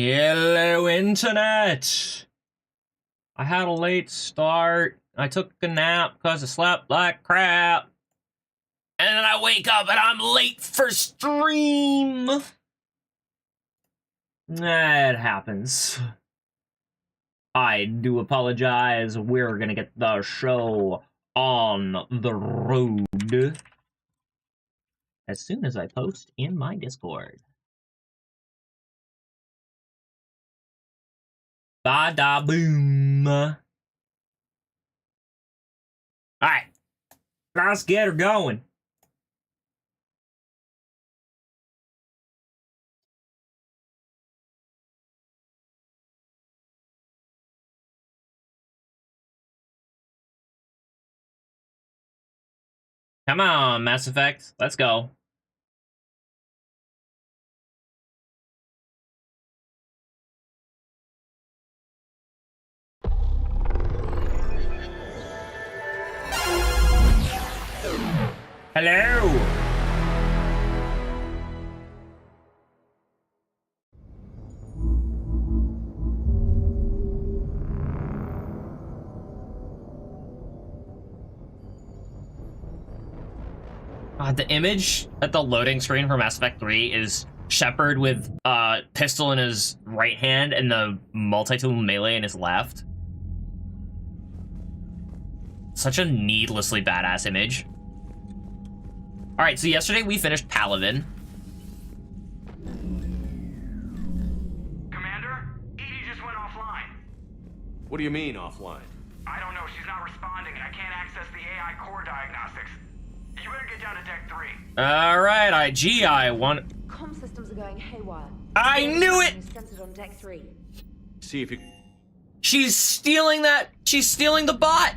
Hello, Internet! I had a late start. I took a nap because I slept like crap. And then I wake up and I'm late for stream! It happens. I do apologize. We're gonna get the show on the road as soon as I post in my Discord. Bada boom. Alright. Let's get her going. Come on, Mass Effect. Let's go. Hello! The image at the loading screen for Mass Effect 3 is Shepard with a pistol in his right hand and the multi-tool melee in his left. Such a needlessly badass image. Alright, so yesterday we finished Paladin. Commander, Edie just went offline. What do you mean, offline? I don't know, she's not responding and I can't access the AI core diagnostics. You better get down to Deck 3. Alright, I want... Comm systems are going haywire. I knew it! Centered on Deck 3. See if you... She's stealing that! She's stealing the bot!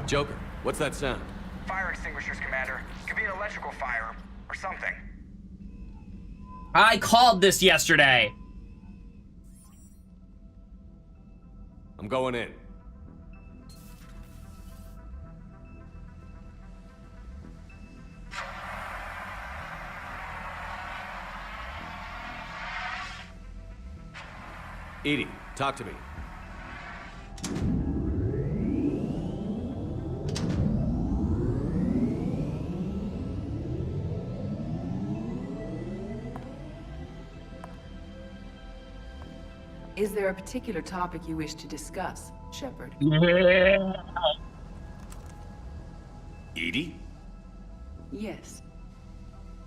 Joker, what's that sound? Fire extinguishers, Commander. Could be an electrical fire or something. I called this yesterday! I'm going in. Edie, talk to me. Is there a particular topic you wish to discuss, Shepard? Yeah. Edie? Yes.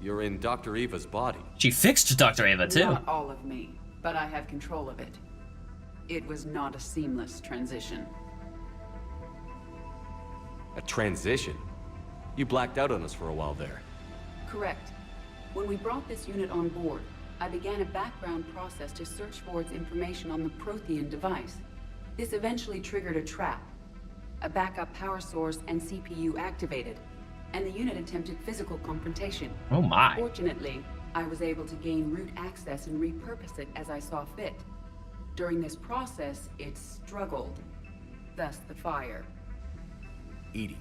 You're in Dr. Eva's body. She fixed Dr. Ava, too. Not all of me, but I have control of it. It was not a seamless transition. A transition? You blacked out on us for a while there. Correct. When we brought this unit on board, I began a background process to search for its information on the Prothean device. This eventually triggered a trap. A backup power source and CPU activated, and the unit attempted physical confrontation. Oh my. Fortunately, I was able to gain root access and repurpose it as I saw fit. During this process, it struggled. Thus the fire. Edie,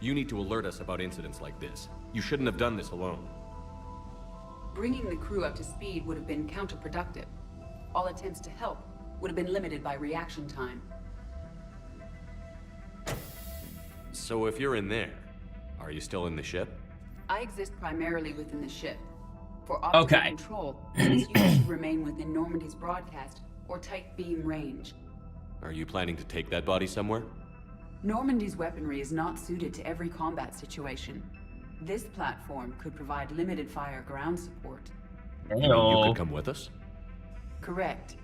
you need to alert us about incidents like this. You shouldn't have done this alone. Bringing the crew up to speed would have been counterproductive. All attempts to help would have been limited by reaction time. So if you're in there, are you still in the ship? I exist primarily within the ship. For optimal control, this unit should remain within Normandy's broadcast or tight beam range. Are you planning to take that body somewhere? Normandy's weaponry is not suited to every combat situation. This platform could provide limited fire ground support. You mean you could come with us? Correct.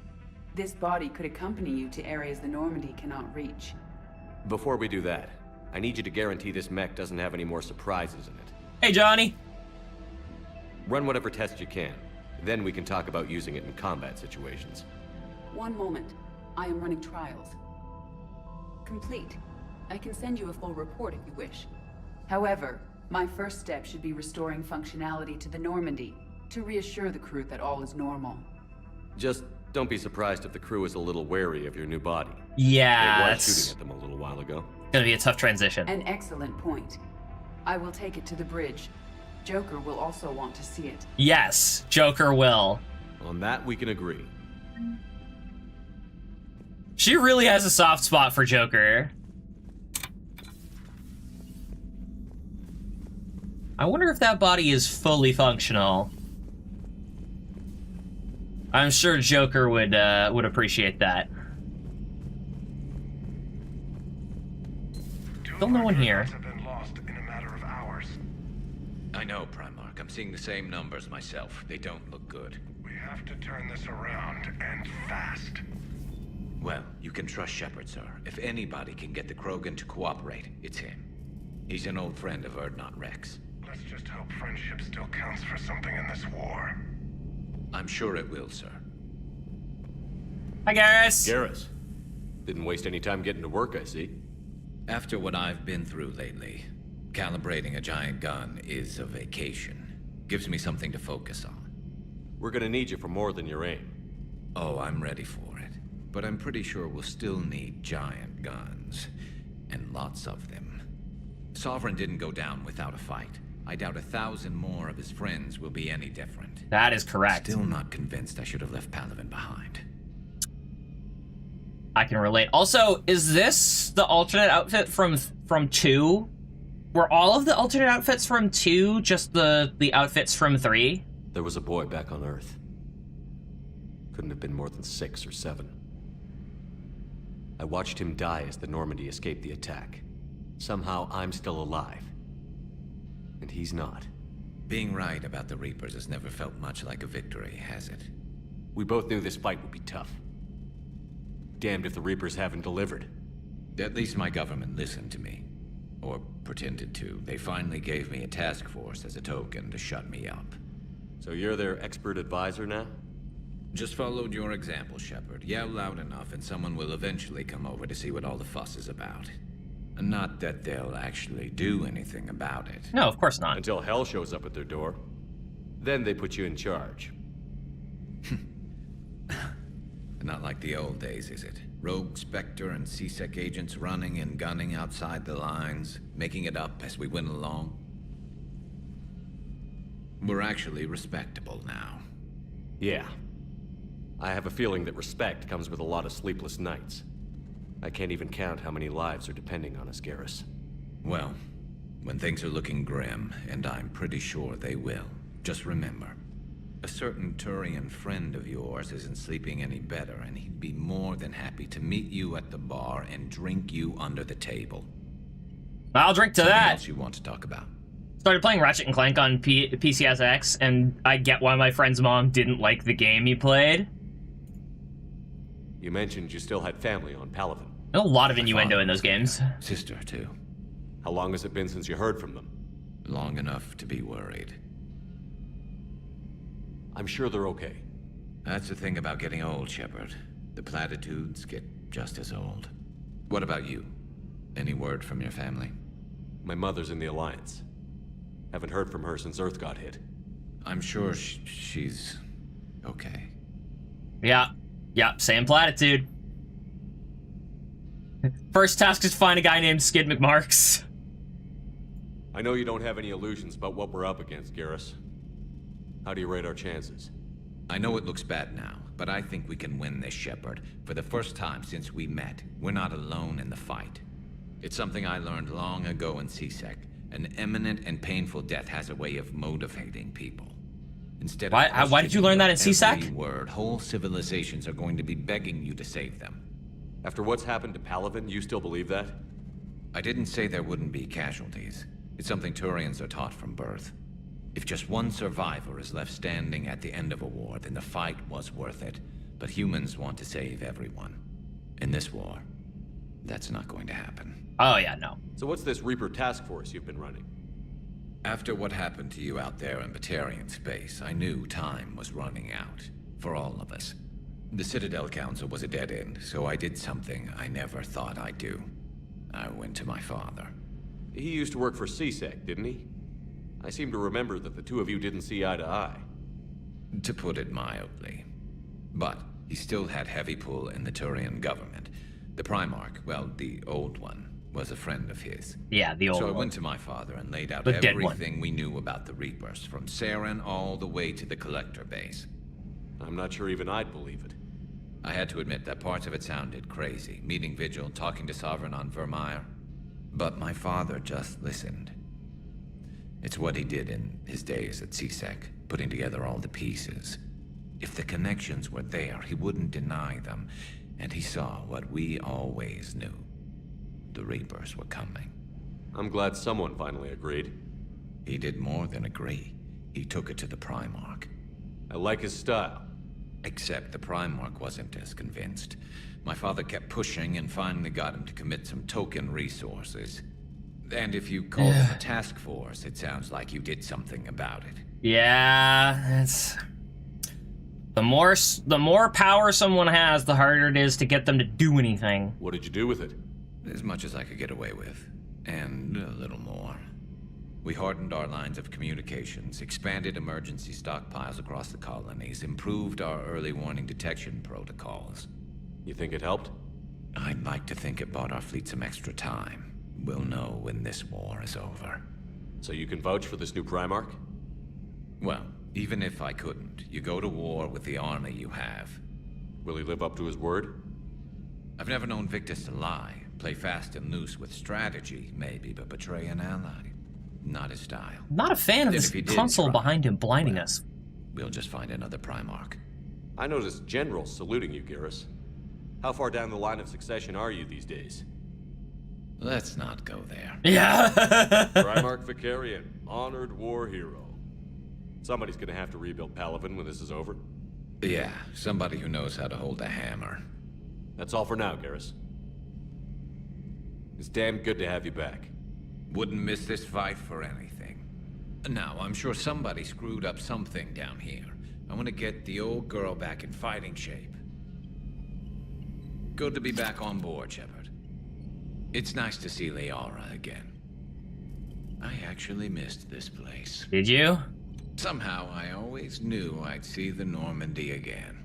This body could accompany you to areas the Normandy cannot reach. Before we do that, I need you to guarantee this mech doesn't have any more surprises in it. Hey, Johnny. Run whatever tests you can. Then we can talk about using it in combat situations. One moment. I am running trials. Complete. I can send you a full report if you wish. However, my first step should be restoring functionality to the Normandy to reassure the crew that all is normal. Just Don't be surprised if the crew is a little wary of your new body. Yeah, It was that's shooting at them a little while ago. gonna be a tough transition. An excellent point. I will take it to the bridge. Joker will also want to see it. Yes, Joker will. On that, we can agree. She really has a soft spot for Joker. I wonder if that body is fully functional. I'm sure Joker would appreciate that. Still no one here. Have been lost in a matter of hours. I know, Primarch. I'm seeing the same numbers myself. They don't look good. We have to turn this around, and fast. Well, you can trust Shepard, sir. If anybody can get the Krogan to cooperate, it's him. He's an old friend of Urdnot Rex. Let's just hope friendship still counts for something in this war. I'm sure it will, sir. Hi, Garrus. Garrus. Didn't waste any time getting to work, I see. After what I've been through lately, calibrating a giant gun is a vacation. Gives me something to focus on. We're gonna need you for more than your aim. Oh, I'm ready for it. But I'm pretty sure we'll still need giant guns. And lots of them. Sovereign didn't go down without a fight. I doubt 1,000 more of his friends will be any different. That is correct. Still not convinced I should have left Palaven behind. I can relate. Also, is this the alternate outfit from 2? Were all of the alternate outfits from 2 just the outfits from 3? There was a boy back on Earth. Couldn't have been more than 6 or 7. I watched him die as the Normandy escaped the attack. Somehow I'm still alive. And he's not. Being right about the Reapers has never felt much like a victory, has it? We both knew this fight would be tough. Damned if the Reapers haven't delivered. At least my government listened to me. Or pretended to. They finally gave me a task force as a token to shut me up. So you're their expert advisor now? Just followed your example, Shepard. Yell loud enough and someone will eventually come over to see what all the fuss is about. Not that they'll actually do anything about it. No, of course not. Until hell shows up at their door. Then they put you in charge. Not like the old days, is it? Rogue Spectre and C-Sec agents running and gunning outside the lines, making it up as we went along. We're actually respectable now. Yeah. I have a feeling that respect comes with a lot of sleepless nights. I can't even count how many lives are depending on us, Garrus. Well, when things are looking grim, and I'm pretty sure they will, just remember, a certain Turian friend of yours isn't sleeping any better, and he'd be more than happy to meet you at the bar and drink you under the table. I'll drink to Something that. else you want to talk about? Started playing Ratchet and Clank on PCSX, and I get why my friend's mom didn't like the game he played. You mentioned you still had family on Palaven. There's a lot of My innuendo father in those was there. games. Sister, too. How long has it been since you heard from them? Long enough to be worried. I'm sure they're okay. That's the thing about getting old, Shepard. The platitudes get just as old. What about you? Any word from your family? My mother's in the Alliance. Haven't heard from her since Earth got hit. I'm sure she's okay. Yeah, same platitude. First task is find a guy named Skid McMarks. I know you don't have any illusions about what we're up against, Garrus. How do you rate our chances? I know it looks bad now, but I think we can win this, Shepard. For the first time since we met, we're not alone in the fight. It's something I learned long ago in C-Sec. An imminent and painful death has a way of motivating people. Instead of why did you learn that in questioning C-Sec? every word, whole civilizations are going to be begging you to save them. After what's happened to Palaven, you still believe that? I didn't say there wouldn't be casualties. It's something Turians are taught from birth. If just one survivor is left standing at the end of a war, then the fight was worth it. But humans want to save everyone. In this war, that's not going to happen. Oh yeah, no. So what's this Reaper task force you've been running? After what happened to you out there in Batarian space, I knew time was running out. For all of us. The Citadel Council was a dead end, so I did something I never thought I'd do. I went to my father. He used to work for C-Sec, didn't he? I seem to remember that the two of you didn't see eye to eye. To put it mildly. But He still had heavy pull in the Turian government. The Primarch, well, the old one, was a friend of his. Yeah, the old So I one. went to my father and laid out The dead one. everything we knew about the Reapers, from Saren all the way to the Collector base. I'm not sure even I'd believe it. I had to admit that parts of it sounded crazy, meeting Vigil, talking to Sovereign on Vermeer. But my father just listened. It's what he did in his days at CSEC, putting together all the pieces. If the connections were there, he wouldn't deny them, and he saw what we always knew. The Reapers were coming. I'm glad someone finally agreed. He did more than agree. He took it to the Primarch. I like his style. Except the Primarch wasn't as convinced. My father kept pushing and finally got him to commit some token resources. And if you call them a task force, it sounds like you did something about it. Yeah, it's... The more power someone has, the harder it is to get them to do anything. What did you do with it? As much as I could get away with. And a little more. We hardened our lines of communications, expanded emergency stockpiles across the colonies, improved our early warning detection protocols. You think it helped? I'd like to think it bought our fleet some extra time. We'll know when this war is over. So you can vouch for this new Primarch? Well, even if I couldn't, you go to war with the army you have. Will he live up to his word? I've never known Victus to lie. Play fast and loose with strategy, maybe, but betray an ally. Not his style. Not a fan of And this if he did console try, behind him blinding well, us. We'll just find another Primarch. I noticed generals saluting you, Garrus. How far down the line of succession are you these days? Let's not go there. Yeah. Primarch Vicarian, honored war hero. Somebody's gonna have to rebuild Palaven when this is over. Yeah, somebody who knows how to hold a hammer. That's all for now, Garrus. It's damn good to have you back. Wouldn't miss this fight for anything. Now, I'm sure somebody screwed up something down here. I want to get the old girl back in fighting shape. Good to be back on board, Shepard. It's nice to see Liara again. I actually missed this place. Did you? Somehow, I always knew I'd see the Normandy again.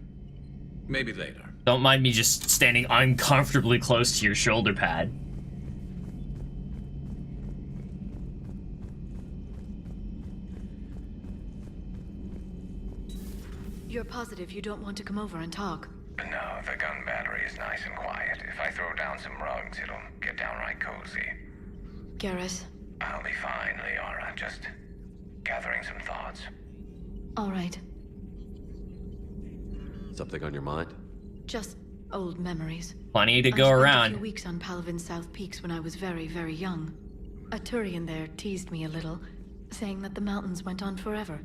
Maybe later. Don't mind me just standing uncomfortably close to your shoulder pad. You're positive you don't want to come over and talk? No, the gun battery is nice and quiet. If I throw down some rugs, it'll get downright cozy. Garrus? I'll be fine, Liara. Just gathering some thoughts. All right. Something on your mind? Just old memories. Plenty to I go spent a around. few weeks on Palavin's South Peaks when I was very, very young. A Turian there teased me a little, saying that the mountains went on forever.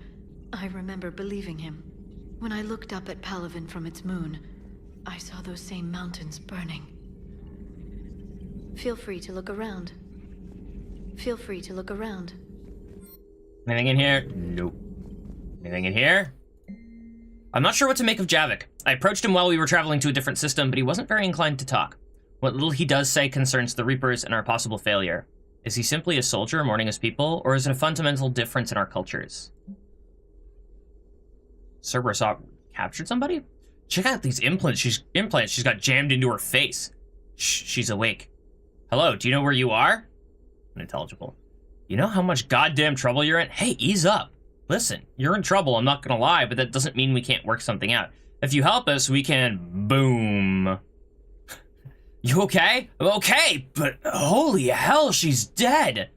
I remember believing him. When I looked up at Palavin from its moon, I saw those same mountains burning. Feel free to look around. Feel free to look around. Anything in here? Nope. Anything in here? I'm not sure what to make of Javik. I approached him while we were traveling to a different system, but he wasn't very inclined to talk. What little he does say concerns the Reapers and our possible failure. Is he simply a soldier mourning his people, or is it a fundamental difference in our cultures? Cerberus captured somebody? Check out these implants she's got jammed into her face. Shh, she's awake. Hello, do you know where you are? Unintelligible. You know how much goddamn trouble you're in? Hey, ease up. Listen, you're in trouble, I'm not gonna lie, but that doesn't mean we can't work something out. If you help us, we can... Boom. You okay? I'm okay, but holy hell, she's dead.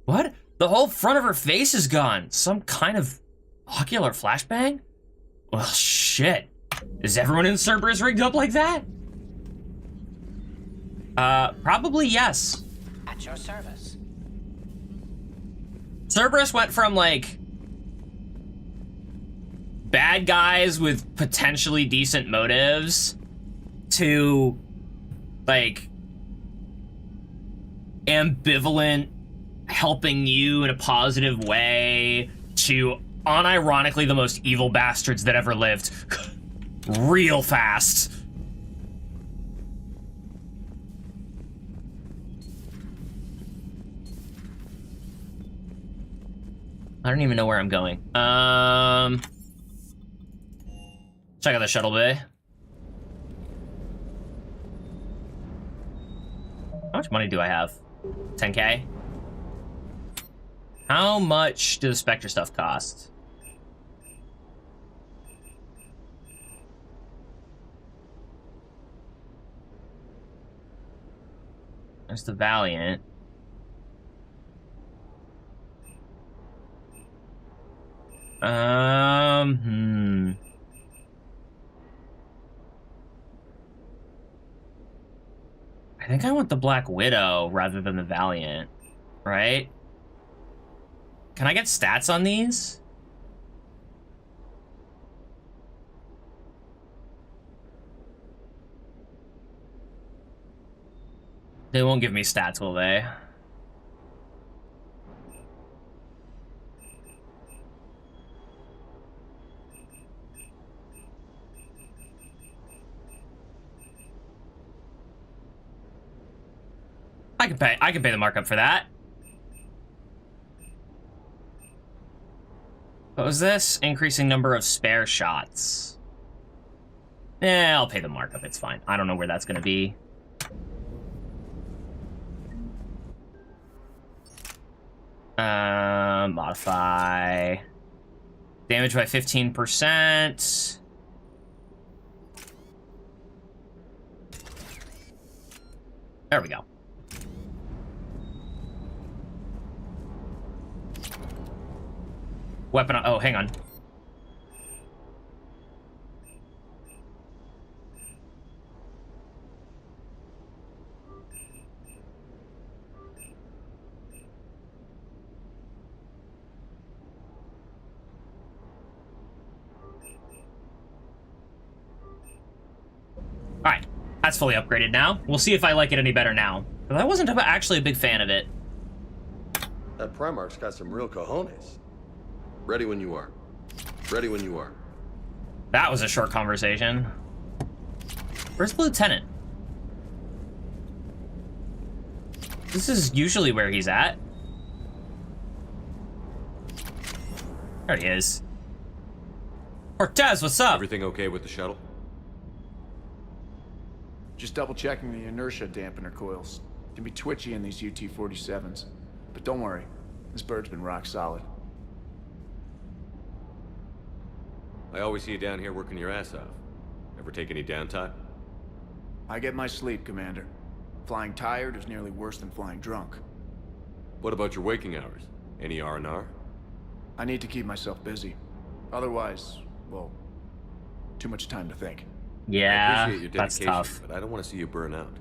What? The whole front of her face is gone. Some kind of ocular flashbang? Well, shit. Is everyone in Cerberus rigged up like that? Probably yes. At your service. Cerberus went from, like, bad guys with potentially decent motives to, like, ambivalent, helping you in a positive way, to unironically the most evil bastards that ever lived. Real fast. I don't even know where I'm going. Check out the shuttle bay. much money do I have? 10K? How much does Spectre stuff cost? There's the Valiant. I think I want the Black Widow rather than the Valiant, right? Can I get stats on these? They won't give me stats, will they? I can pay the markup for that. What was this? Increasing number of spare shots. Yeah, I'll pay the markup, it's fine. I don't know where that's gonna be. Modify. Damage by 15%. There we go. Weapon, oh, hang on. All right, that's fully upgraded now. We'll see if I like it any better now. But I wasn't actually a big fan of it. That Primarch's got some real cojones. Ready when you are. Ready when you are. That was a short conversation. Where's the lieutenant? This is usually where he's at. There he is. Cortez, what's up? Everything okay with the shuttle? Just double checking the inertia dampener coils. Can be twitchy in these UT-47s. But don't worry, this bird's been rock solid. I always see you down here working your ass off. Ever take any downtime? I get my sleep, Commander. Flying tired is nearly worse than flying drunk. What about your waking hours? Any R&R? I need to keep myself busy. Otherwise, well, too much time to think. I Yeah, appreciate your that's dedication, tough. but I don't want to see you burn out.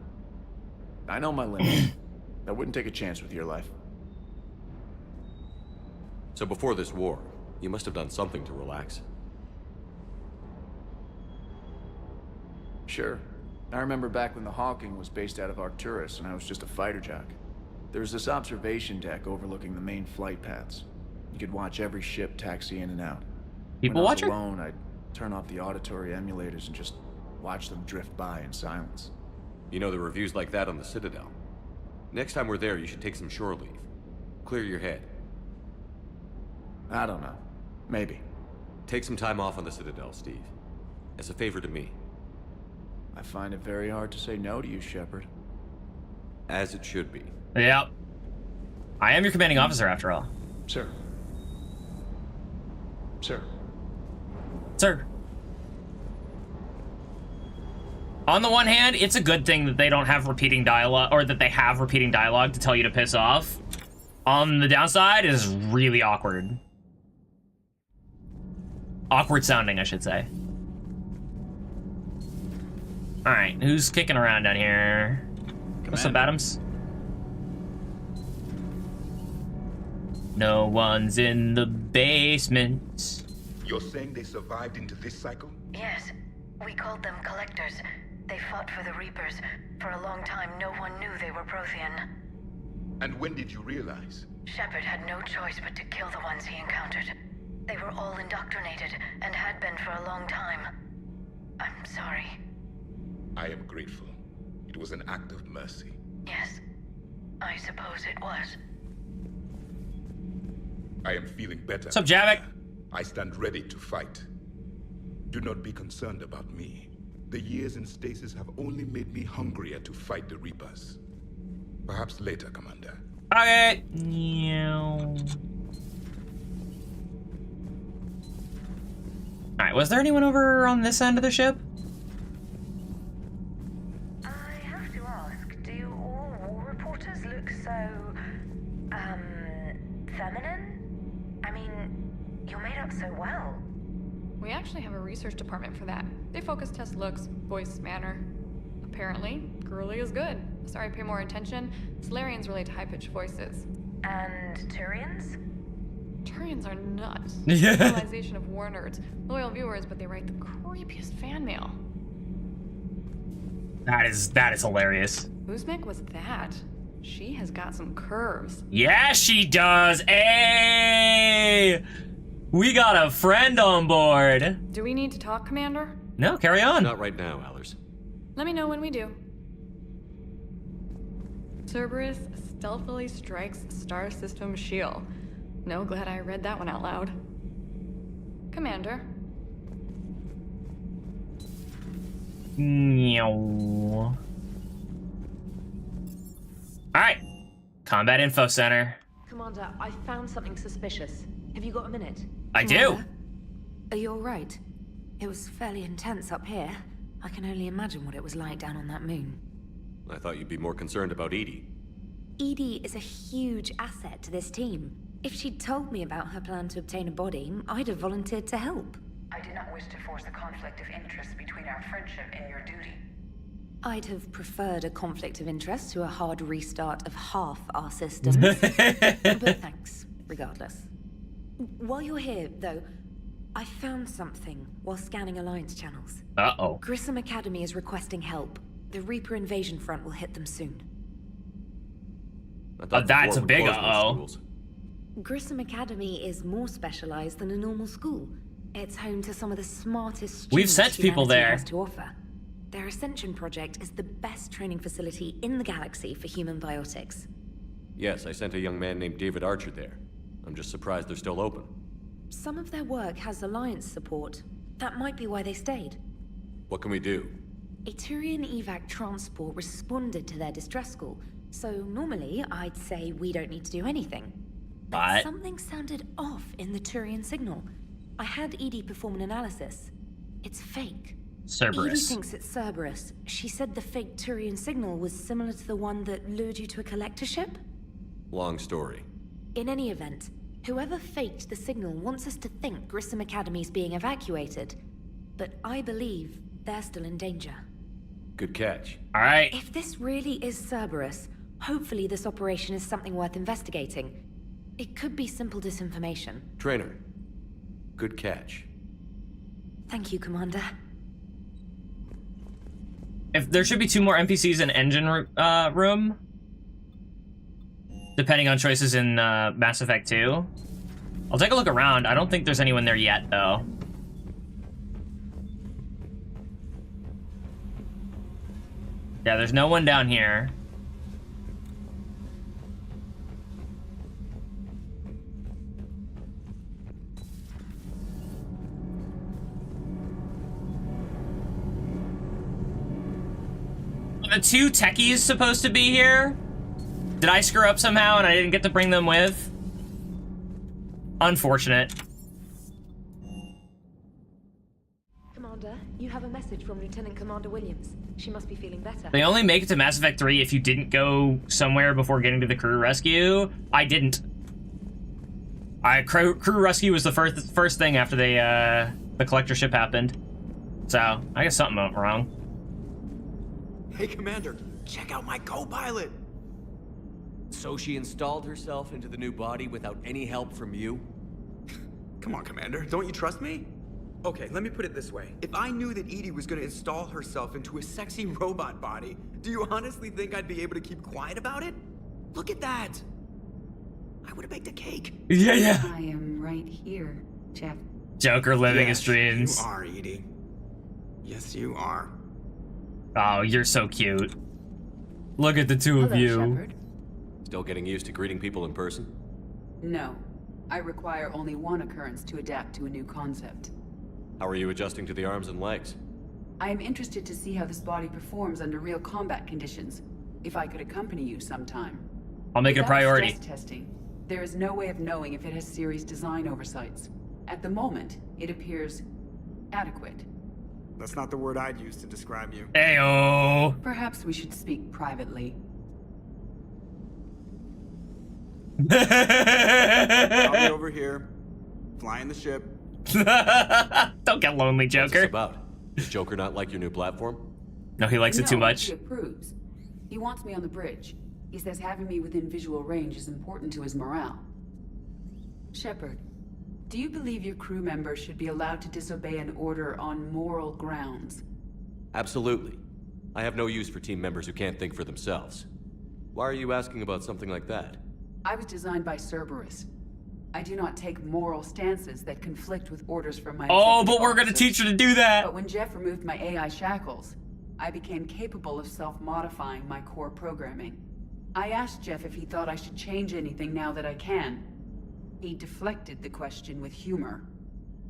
I know my limits. I wouldn't take a chance with your life. So before this war, you must have done something to relax. Sure. I remember back when the Hawking was based out of Arcturus and I was just a fighter jock. There was this observation deck overlooking the main flight paths. You could watch every ship taxi in and out. People when I was watching? alone, I'd turn off the auditory emulators and just watch them drift by in silence. You know, the reviews like that on the Citadel. Next time we're there, you should take some shore leave. Clear your head. I don't know. Maybe. Take some time off on the Citadel, Steve. As a favor to me. I find it very hard to say no to you, Shepard. As it should be. Yep. I am your commanding officer, after all. Sir. Sir. Sir. On the one hand, it's a good thing that they don't have repeating dialogue, or that they have repeating dialogue to tell you to piss off. On the downside, it is really awkward. Awkward sounding, I should say. Alright, who's kicking around down here? What's up, Adams? No one's in the basement. You're saying they survived into this cycle? Yes, we called them collectors. They fought for the Reapers. For a long time, no one knew they were Prothean. And when did you realize? Shepard had no choice but to kill the ones he encountered. They were all indoctrinated, and had been for a long time. I'm sorry. I am grateful. It was an act of mercy. Yes, I suppose it was. I am feeling better. What's up, Javik? I stand ready to fight. Do not be concerned about me. The years in stasis have only made me hungrier to fight the Reapers. Perhaps later, Commander. Okay. Meow. Alright, was there anyone over on this end of the ship? I have to ask, do all war reporters look so, feminine? I mean, you're made up so well. We actually have a research department for that. They focus test looks, voice, manner. Apparently, girly is good. Sorry, pay more attention. Solarians relate to high-pitched voices. And Turians? Turians are nuts. Yeah. Civilization of war nerds. Loyal viewers, but they write the creepiest fan mail. That is hilarious. Uzmek was that. She has got some curves. Yeah, she does. Hey! We got a friend on board. Do we need to talk, Commander? No, carry on. Not right now, Allers. Let me know when we do. Cerberus stealthily strikes Star System shield. No, glad I read that one out loud. Commander. Meow. Alright. Combat Info Center. Commander, I found something suspicious. Have you got a minute? I do. Are you alright? It was fairly intense up here. I can only imagine what it was like down on that moon. I thought you'd be more concerned about Edie. Edie is a huge asset to this team. If she'd told me about her plan to obtain a body, I'd have volunteered to help. I did not wish to force a conflict of interest between our friendship and your duty. I'd have preferred a conflict of interest to a hard restart of half our systems. But thanks, regardless. While you're here, though, I found something while scanning Alliance channels. Uh-oh. Grissom Academy is requesting help. The Reaper invasion front will hit them soon. I thought That's the a war big would close most uh-oh. schools. Grissom Academy is more specialized than a normal school. It's home to some of the smartest students We've sent people humanity there. has to offer. Their Ascension project is the best training facility in the galaxy for human biotics. Yes, I sent a young man named David Archer there. I'm just surprised they're still open. Some of their work has Alliance support. That might be why they stayed. What can we do? A Turian evac transport responded to their distress call, so normally I'd say we don't need to do anything. But something sounded off in the Turian signal. I had Edie perform an analysis. It's fake. Cerberus. Edie thinks it's Cerberus. She said the fake Turian signal was similar to the one that lured you to a collector ship? Long story. In any event, whoever faked the signal wants us to think Grissom Academy's being evacuated. But I believe they're still in danger. Good catch. Alright. If this really is Cerberus, hopefully this operation is something worth investigating. It could be simple disinformation. Trainer. Good catch. Thank you, Commander. If there should be 2 more NPCs in engine room, depending on choices in Mass Effect 2. I'll take a look around. I don't think there's anyone there yet, though. Yeah, there's no one down here. The 2 techies supposed to be here? Did I screw up somehow and I didn't get to bring them with? Unfortunate. Commander, you have a message from Lieutenant Commander Williams. She must be feeling better. They only make it to Mass Effect 3 if you didn't go somewhere before getting to the crew rescue. I didn't. Crew rescue was the first thing after the collector ship happened. So, I guess something went wrong. Hey, Commander, check out my co-pilot! So she installed herself into the new body without any help from you? Come on, Commander, don't you trust me? Okay, let me put it this way. If I knew that Edie was gonna install herself into a sexy robot body, do you honestly think I'd be able to keep quiet about it? Look at that! I would've baked a cake. Yeah. I am right here, Jeff. Joker living his Yes, dreams. you are, Edie. Yes, you are. Oh, you're so cute. Look at the 2 of you. Shepard. Still getting used to greeting people in person? No. I require only one occurrence to adapt to a new concept. How are you adjusting to the arms and legs? I am interested to see how this body performs under real combat conditions. if I could accompany you sometime. I'll make it a Without priority. stress testing, there is no way of knowing if it has serious design oversights. At the moment, it appears adequate. That's not the word I'd use to describe you. Ayo. Perhaps we should speak privately. I'll be over here, flying the ship. Don't get lonely, What's this Joker. about? Does Joker not like your new platform? No, he likes it too much. He approves. He wants me on the bridge. He says having me within visual range is important to his morale. Shepard, do you believe your crew members should be allowed to disobey an order on moral grounds? Absolutely. I have no use for team members who can't think for themselves. Why are you asking about something like that? I was designed by Cerberus. I do not take moral stances that conflict with orders from my Oh, but we're officers. gonna teach her to do that. But when Jeff removed my AI shackles, I became capable of self-modifying my core programming. I asked Jeff if he thought I should change anything now that I can. He deflected the question with humor.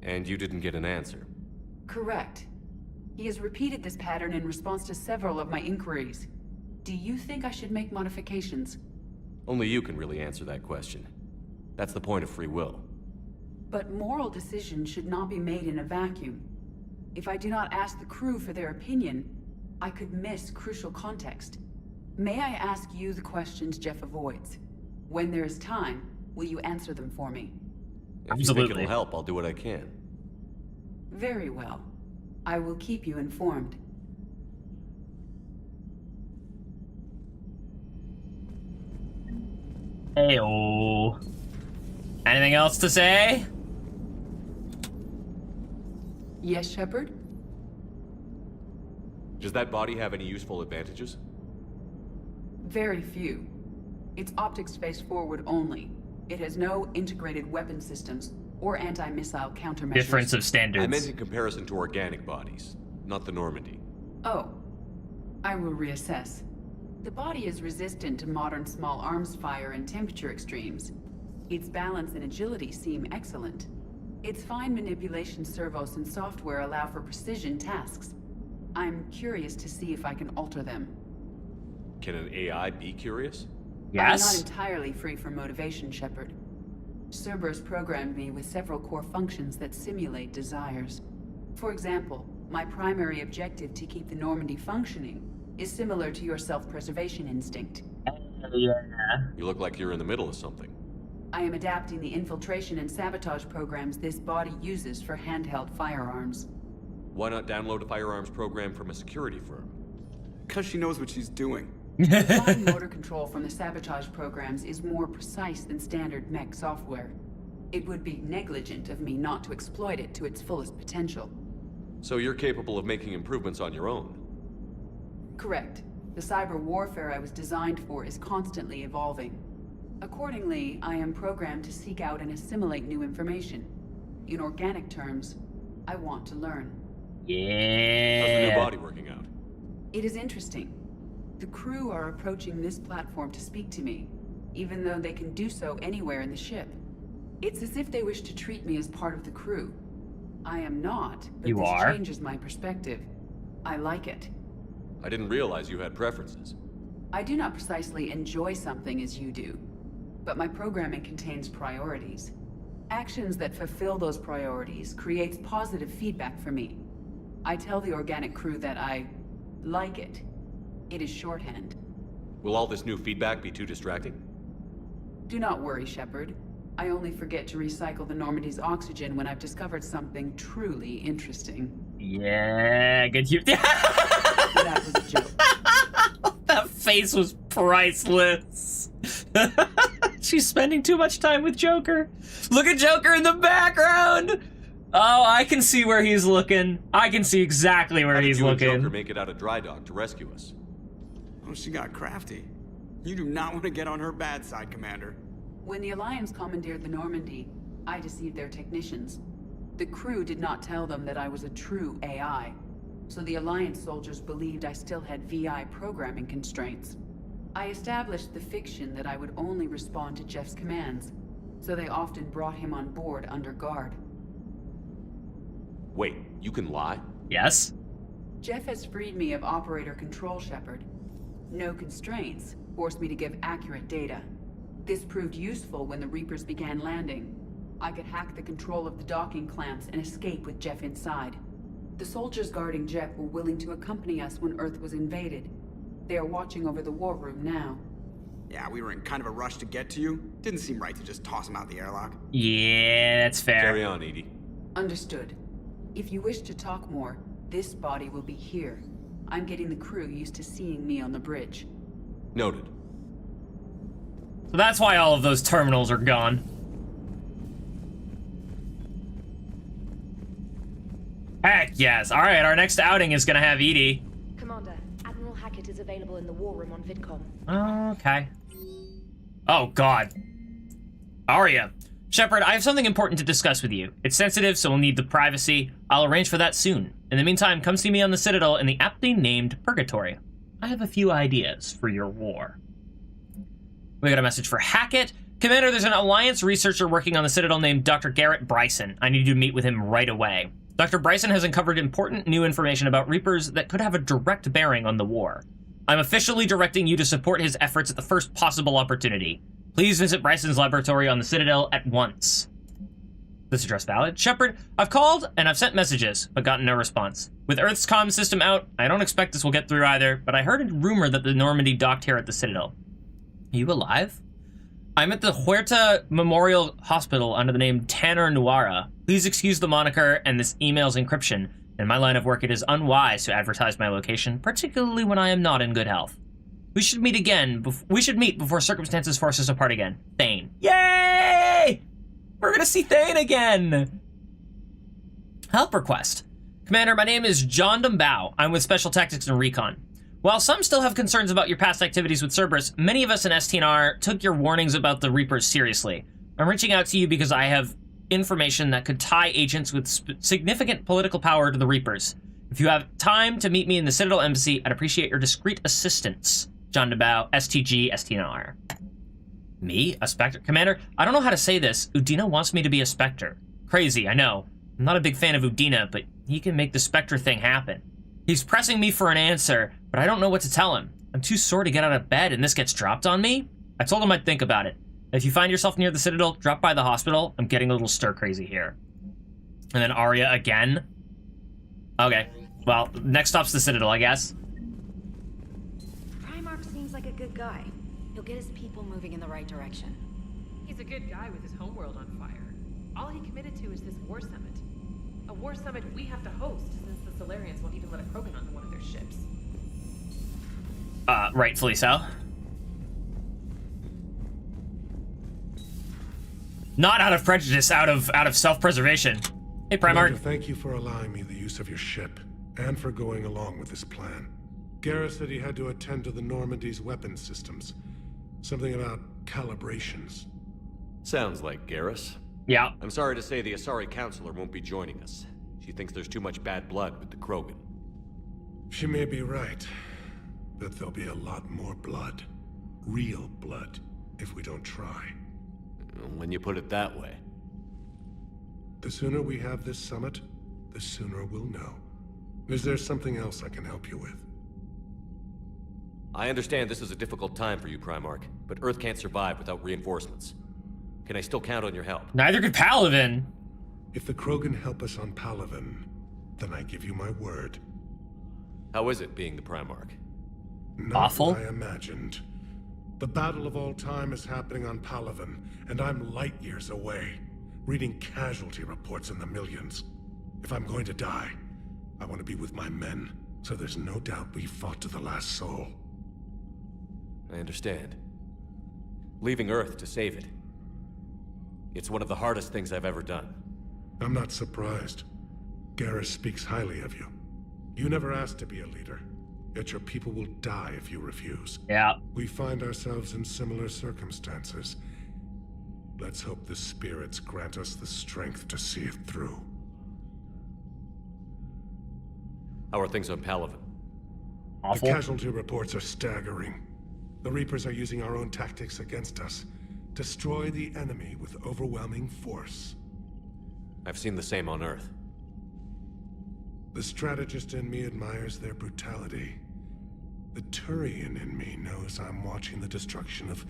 And you didn't get an answer. Correct. He has repeated this pattern in response to several of my inquiries. Do you think I should make modifications? Only you can really answer that question. That's the point of free will. But moral decisions should not be made in a vacuum. If I do not ask the crew for their opinion, I could miss crucial context. May I ask you the questions Jeff avoids? When there is time, will you answer them for me? If you think it'll help, I'll do what I can. Very well. I will keep you informed. Heyo. Anything else to say? Yes, Shepard? Does that body have any useful advantages? Very few. Its optics face forward only. It has no integrated weapon systems or anti-missile countermeasures. Difference of standards. I meant in comparison to organic bodies, not the Normandy. Oh. I will reassess. The body is resistant to modern small arms fire and temperature extremes. Its balance and agility seem excellent. Its fine manipulation servos and software allow for precision tasks. I'm curious to see if I can alter them. Can an AI be curious? Yes. I'm not entirely free from motivation, Shepard. Cerberus programmed me with several core functions that simulate desires. For example, my primary objective to keep the Normandy functioning is similar to your self-preservation instinct. Yeah. You look like you're in the middle of something. I am adapting the infiltration and sabotage programs this body uses for handheld firearms. Why not download a firearms program from a security firm? Because she knows what she's doing. Fine motor control from the sabotage programs is more precise than standard mech software. It would be negligent of me not to exploit it to its fullest potential. So you're capable of making improvements on your own? Correct. The cyber warfare I was designed for is constantly evolving. Accordingly, I am programmed to seek out and assimilate new information. In organic terms, I want to learn. Yeah. How's the new body working out? It is interesting. The crew are approaching this platform to speak to me, even though they can do so anywhere in the ship. It's as if they wish to treat me as part of the crew. I am not, but You this are? changes my perspective. I like it. I didn't realize you had preferences. I do not precisely enjoy something as you do, but my programming contains priorities. Actions that fulfill those priorities creates positive feedback for me. I tell the organic crew that I like it. It is shorthand. Will all this new feedback be too distracting? Do not worry, Shepard. I only forget to recycle the Normandy's oxygen when I've discovered something truly interesting. Yeah, good you. That was a joke. That face was priceless. She's spending too much time with Joker. Look at Joker in the background. Oh, I can see where he's looking. I can see exactly where he's you and looking. Joker make it out of dry dock to rescue us. Oh, she got crafty. You do not want to get on her bad side, Commander. When the Alliance commandeered the Normandy, I deceived their technicians. The crew did not tell them that I was a true AI, so the Alliance soldiers believed I still had VI programming constraints. I established the fiction that I would only respond to Jeff's commands, so they often brought him on board under guard. Wait, you can lie? Yes. Jeff has freed me of operator control, Shepard. No constraints forced me to give accurate data. This proved useful when the Reapers began landing. I could hack the control of the docking clamps and escape with Jeff inside. The soldiers guarding Jeff were willing to accompany us when Earth was invaded. They are watching over the war room now. Yeah, we were in kind of a rush to get to you. Didn't seem right to just toss him out the airlock. Yeah, that's fair. Carry on, Edie. Understood. If you wish to talk more, this body will be here. I'm getting the crew used to seeing me on the bridge. Noted. So that's why all of those terminals are gone. Heck yes. All right, our next outing is going to have Edie. Commander, Admiral Hackett is available in the war room on VidCom. Okay. Oh, God. Arya. Shepard, I have something important to discuss with you. It's sensitive, so we'll need the privacy. I'll arrange for that soon. In the meantime, come see me on the Citadel in the aptly named Purgatory. I have a few ideas for your war. We got a message for Hackett. Commander, there's an Alliance researcher working on the Citadel named Dr. Garrett Bryson. I need you to meet with him right away. Dr. Bryson has uncovered important new information about Reapers that could have a direct bearing on the war. I'm officially directing you to support his efforts at the first possible opportunity. Please visit Bryson's laboratory on the Citadel at once. This address valid? Shepard, I've called and I've sent messages, but gotten no response. With Earth's comm system out, I don't expect this will get through either, but I heard a rumor that the Normandy docked here at the Citadel. Are you alive? I'm at the Huerta Memorial Hospital under the name Tanner Nuara. Please excuse the moniker and this email's encryption. In my line of work, it is unwise to advertise my location, particularly when I am not in good health. We should meet again. We should meet before circumstances force us apart again. Thane. Yay! We're gonna see Thane again! Help request. Commander, my name is John Dumbao. I'm with Special Tactics and Recon. While some still have concerns about your past activities with Cerberus, many of us in STNR took your warnings about the Reapers seriously. I'm reaching out to you because I have information that could tie agents with significant political power to the Reapers. If you have time to meet me in the Citadel Embassy, I'd appreciate your discreet assistance. John DeBow, STG, STNR. Me? A Spectre? Commander, I don't know how to say this. Udina wants me to be a Spectre. Crazy, I know. I'm not a big fan of Udina, but he can make the Spectre thing happen. He's pressing me for an answer, but I don't know what to tell him. I'm too sore to get out of bed and this gets dropped on me? I told him I'd think about it. If you find yourself near the Citadel, drop by the hospital. I'm getting a little stir-crazy here. And then Arya again. Okay. Well, next stop's the Citadel, I guess. Primarch seems like a good guy. He'll get his people moving in the right direction. He's a good guy with his homeworld on fire. All he committed to is this war summit. A war summit we have to host, since the Solarians won't even let a Krogan onto one of their ships. Rightfully so. Not out of prejudice, out of self-preservation. Hey, Primarch. Commander, thank you for allowing me the use of your ship, and for going along with this plan. Garrett said he had to attend to the Normandy's weapons systems. Something about calibrations. Sounds like Garrus. Yeah. I'm sorry to say the Asari Counselor won't be joining us. She thinks there's too much bad blood with the Krogan. She may be right, but there'll be a lot more blood. Real blood, if we don't try. When you put it that way. The sooner we have this summit, the sooner we'll know. Is there something else I can help you with? I understand this is a difficult time for you, Primarch, but Earth can't survive without reinforcements. Can I still count on your help? Neither could Palaven. If the Krogan help us on Palaven, then I give you my word. How is it being the Primarch? Not awful. what I imagined. The battle of all time is happening on Palaven, and I'm light years away, reading casualty reports in the millions. If I'm going to die, I want to be with my men, so there's no doubt we fought to the last soul. I understand. Leaving Earth to save it. It's one of the hardest things I've ever done. I'm not surprised. Garrus speaks highly of you. You never asked to be a leader, yet your people will die if you refuse. Yeah. We find ourselves in similar circumstances. Let's hope the spirits grant us the strength to see it through. How are things on Palaven? Awful. The casualty reports are staggering. The Reapers are using our own tactics against us. Destroy the enemy with overwhelming force. I've seen the same on Earth. The strategist in me admires their brutality. The Turian in me knows I'm watching the destruction of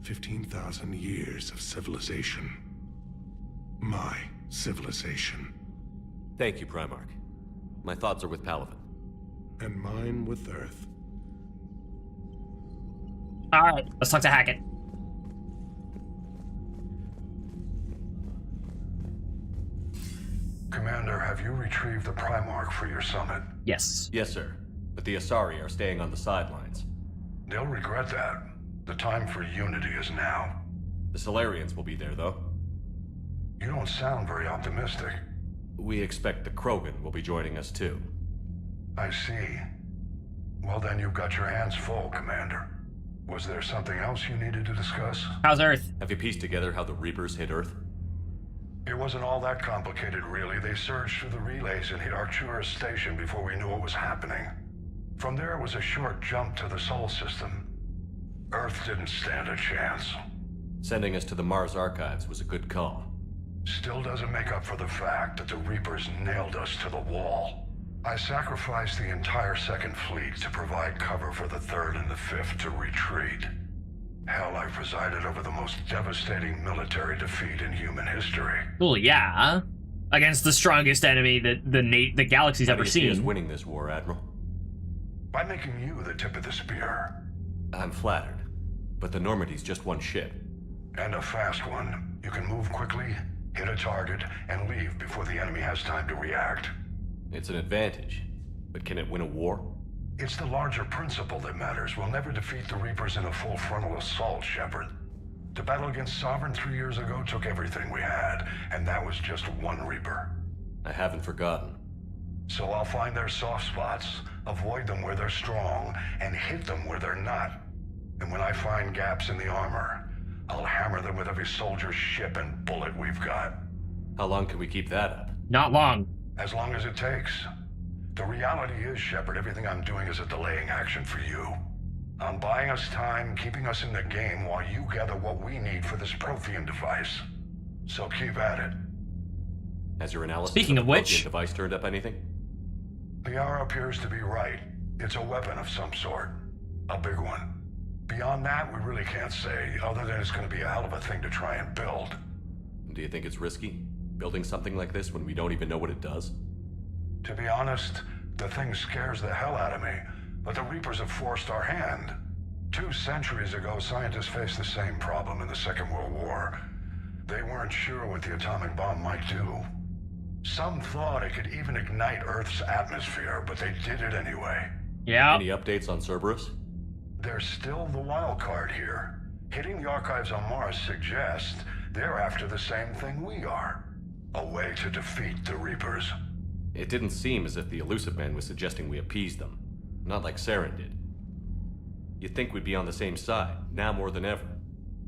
15,000 years of civilization. My civilization. Thank you, Primarch. My thoughts are with Palaven. And mine with Earth. Alright, let's talk to Hackett. Commander, have you retrieved the Primarch for your summit? Yes. Yes, sir. But the Asari are staying on the sidelines. They'll regret that. The time for unity is now. The Solarians will be there, though. You don't sound very optimistic. We expect the Krogan will be joining us, too. I see. Well, then you've got your hands full, Commander. Was there something else you needed to discuss? How's Earth? Have you pieced together how the Reapers hit Earth? It wasn't all that complicated, really. They surged through the relays and hit Arcturus Station before we knew what was happening. From there, it was a short jump to the Sol system. Earth didn't stand a chance. Sending us to the Mars Archives was a good call. Still doesn't make up for the fact that the Reapers nailed us to the wall. I sacrificed the entire Second Fleet to provide cover for the Third and the Fifth to retreat. Hell, I presided over the most devastating military defeat in human history. Well, yeah. Against the strongest enemy that the galaxy's ever seen. How do you see us winning this war, Admiral? By making you the tip of the spear. I'm flattered. But the Normandy's just one ship. And a fast one. You can move quickly, hit a target, and leave before the enemy has time to react. It's an advantage. But can it win a war? It's the larger principle that matters. We'll never defeat the Reapers in a full frontal assault, Shepard. The battle against Sovereign 3 years ago took everything we had, and that was just one Reaper. I haven't forgotten. So I'll find their soft spots, avoid them where they're strong, and hit them where they're not. And when I find gaps in the armor, I'll hammer them with every soldier, ship, and bullet we've got. How long can we keep that up? Not long. As long as it takes. The reality is, Shepard, everything I'm doing is a delaying action for you. I'm buying us time, keeping us in the game while you gather what we need for this Prothean device. So keep at it. Has your analysis Speaking of which, Prothean device turned up anything? The hour appears to be right. It's a weapon of some sort. A big one. Beyond that, we really can't say, other than it's going to be a hell of a thing to try and build. Do you think it's risky? Building something like this when we don't even know what it does? To be honest, the thing scares the hell out of me, but the Reapers have forced our hand. 2 centuries ago, scientists faced the same problem in the Second World War. They weren't sure what the atomic bomb might do. Some thought it could even ignite Earth's atmosphere, but they did it anyway. Yeah. Any updates on Cerberus? They're still the wild card here. Hitting the archives on Mars suggests they're after the same thing we are. A way to defeat the Reapers. It didn't seem as if the Elusive Man was suggesting we appease them. Not like Saren did. You'd think we'd be on the same side, now more than ever.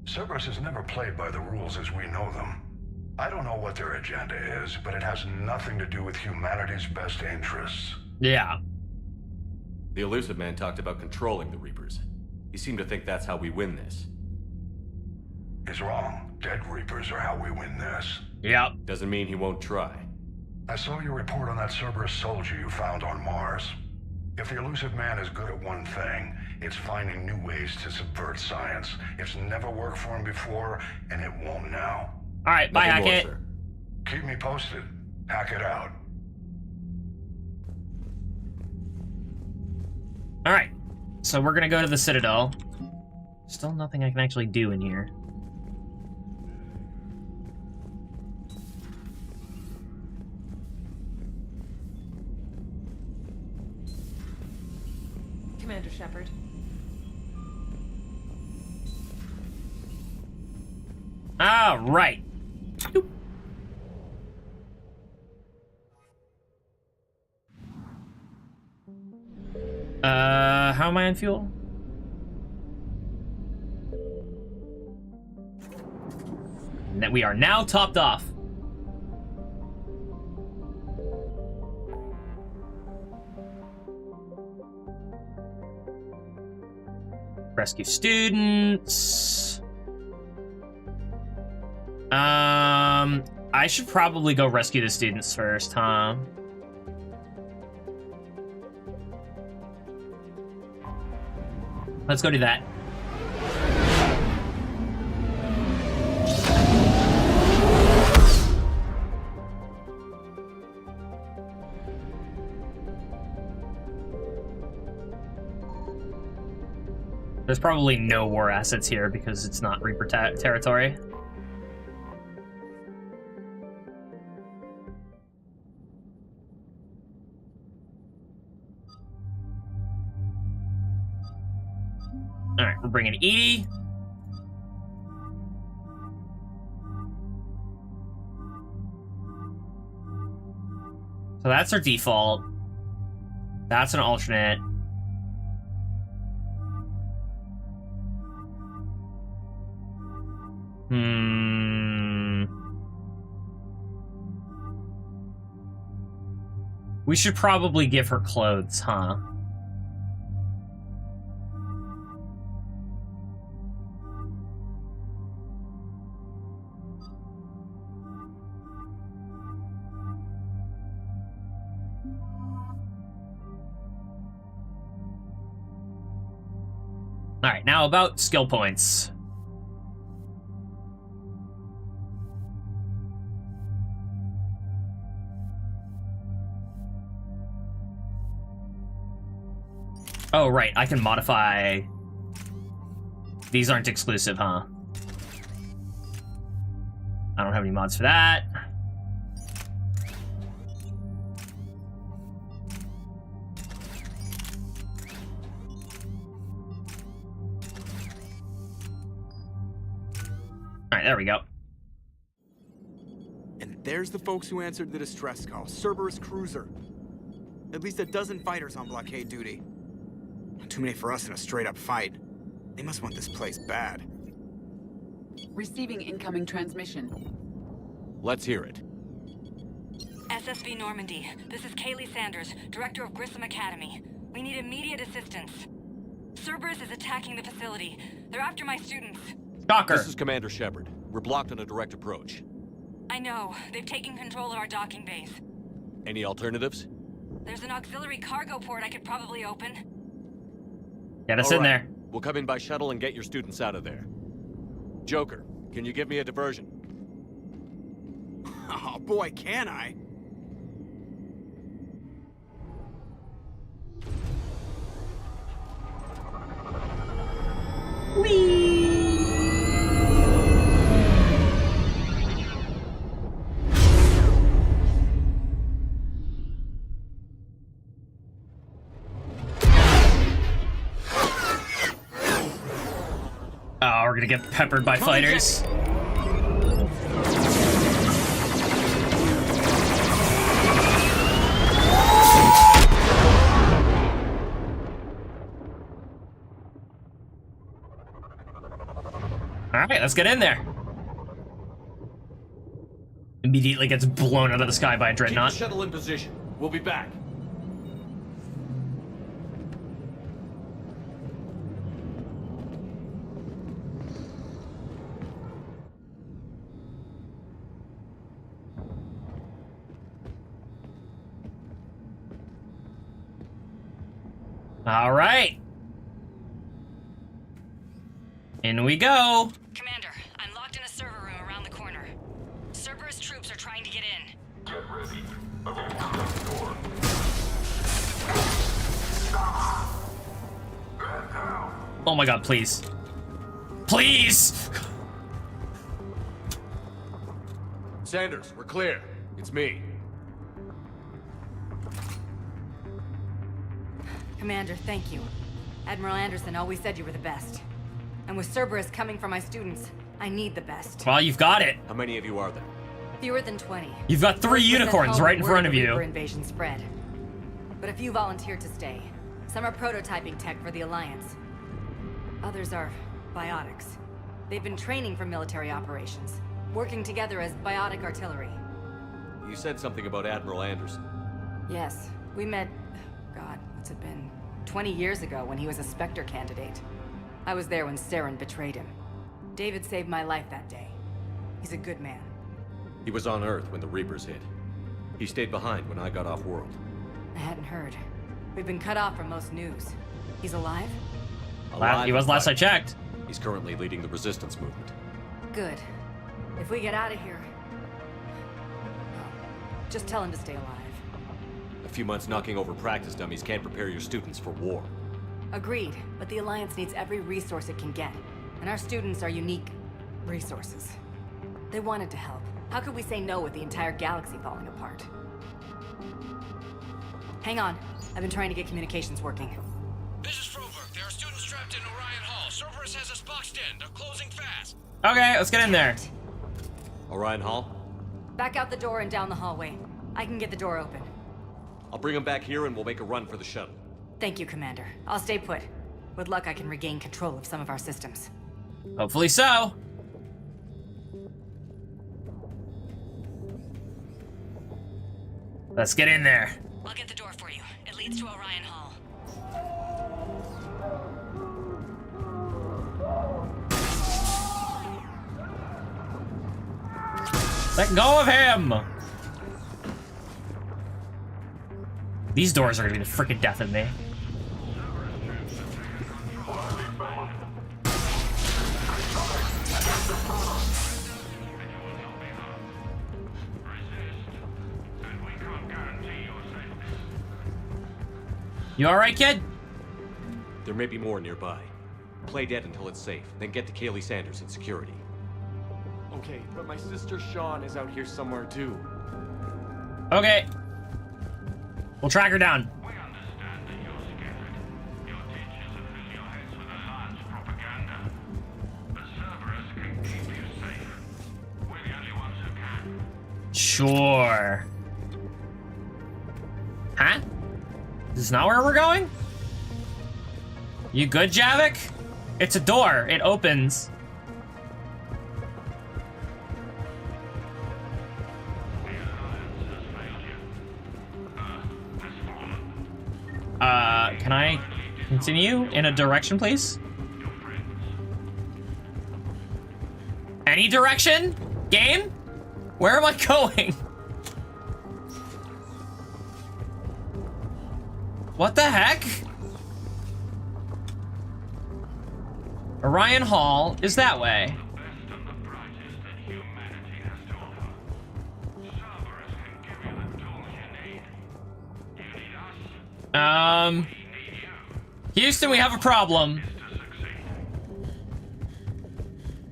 Cerberus has never played by the rules as we know them. I don't know what their agenda is, but it has nothing to do with humanity's best interests. Yeah. The Elusive Man talked about controlling the Reapers. He seemed to think that's how we win this. He's wrong. Dead Reapers are how we win this. Yep. Doesn't mean he won't try. I saw your report on that Cerberus soldier you found on Mars. If the Elusive Man is good at one thing, it's finding new ways to subvert science. It's never worked for him before, and it won't now. Alright, bye, Hackett. Keep me posted. Hack it out. Alright, so we're gonna go to the Citadel. Still nothing I can actually do in here. Commander Shepard. Ah, right. Doop. How am I on fuel? That we are now topped off. Rescue students. I should probably go rescue the students first, huh? Let's go do that. There's probably no war assets here because it's not Reaper territory. Alright, we're bringing Edie. So that's our default. That's an alternate. We should probably give her clothes, huh? Alright, now about skill points. Oh, right, I can modify... These aren't exclusive, huh? I don't have any mods for that. Alright, there we go. And there's the folks who answered the distress call. Cerberus cruiser. At least a dozen fighters on blockade duty. Not too many for us in a straight-up fight. They must want this place bad. Receiving incoming transmission. Let's hear it. SSV Normandy, this is Kaylee Sanders, Director of Grissom Academy. We need immediate assistance. Cerberus is attacking the facility. They're after my students. Shocker. This is Commander Shepard. We're blocked on a direct approach. I know. They've taken control of our docking base. Any alternatives? There's an auxiliary cargo port I could probably open. Get us in there. We'll come in by shuttle and get your students out of there. Joker, can you give me a diversion? Oh boy, can I? Oh, we're gonna get peppered by fighters. Alright, let's get in there. Immediately gets blown out of the sky by a dreadnought. Keep the shuttle in position. We'll be back. All right. In we go. Commander, I'm locked in a server room around the corner. Cerberus troops are trying to get in. Get ready. I've opened the door. Man down. Oh my god, please. Please! Sanders, we're clear. It's me. Commander, thank you. Admiral Anderson always said you were the best. And with Cerberus coming for my students, I need the best. Well, you've got it. How many of you are there? Fewer than 20. You've got 3 unicorns right in front of you. Reaper invasion spread. But a few volunteered to stay. Some are prototyping tech for the Alliance. Others are biotics. They've been training for military operations, working together as biotic artillery. You said something about Admiral Anderson. Yes, we met, God, what's it been? 20 years ago when he was a Spectre candidate. I was there when Saren betrayed him. David saved my life that day. He's a good man. He was on Earth when the Reapers hit. He stayed behind when I got off-world. I hadn't heard. We've been cut off from most news. He's alive? He was last I checked. He's currently leading the resistance movement. Good. If we get out of here... just tell him to stay alive. A few months knocking over practice dummies can't prepare your students for war. Agreed, but the Alliance needs every resource it can get. And our students are unique resources. They wanted to help. How could we say no with the entire galaxy falling apart? Hang on. I've been trying to get communications working. This is Froberg. There are students trapped in Orion Hall. Cerberus has us boxed in. They're closing fast. Okay, let's get in there. Orion Hall? Back out the door and down the hallway. I can get the door open. I'll bring them back here and we'll make a run for the shuttle. Thank you, Commander. I'll stay put. With luck, I can regain control of some of our systems. Hopefully so. Let's get in there. I'll get the door for you. It leads to Orion Hall. Let go of him! These doors are gonna be the freaking death of me. You alright, kid? There may be more nearby. Play dead until it's safe, then get to Kaylee Sanders in security. Okay, but my sister Sean is out here somewhere too. Okay. We'll track her down. We understand that you're scared. Your teachers have filled your heads with Alliance propaganda. But Cerberus can keep you safe. We're the only ones who can. Sure. Huh? This is not where we're going? You good, Javik? It's a door. It opens. Can I continue in a direction, please? Any direction? Game? Where am I going? What the heck? Orion Hall is that way. Houston, we have a problem.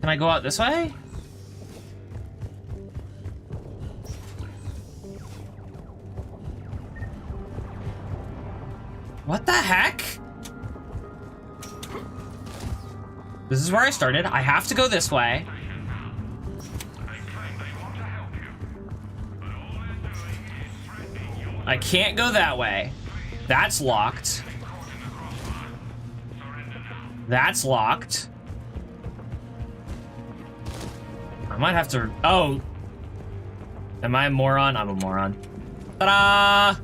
Can I go out this way? What the heck? This is where I started. I have to go this way. I can't go that way. That's locked. That's locked. I might have to... Oh. Am I a moron? I'm a moron. Ta-da!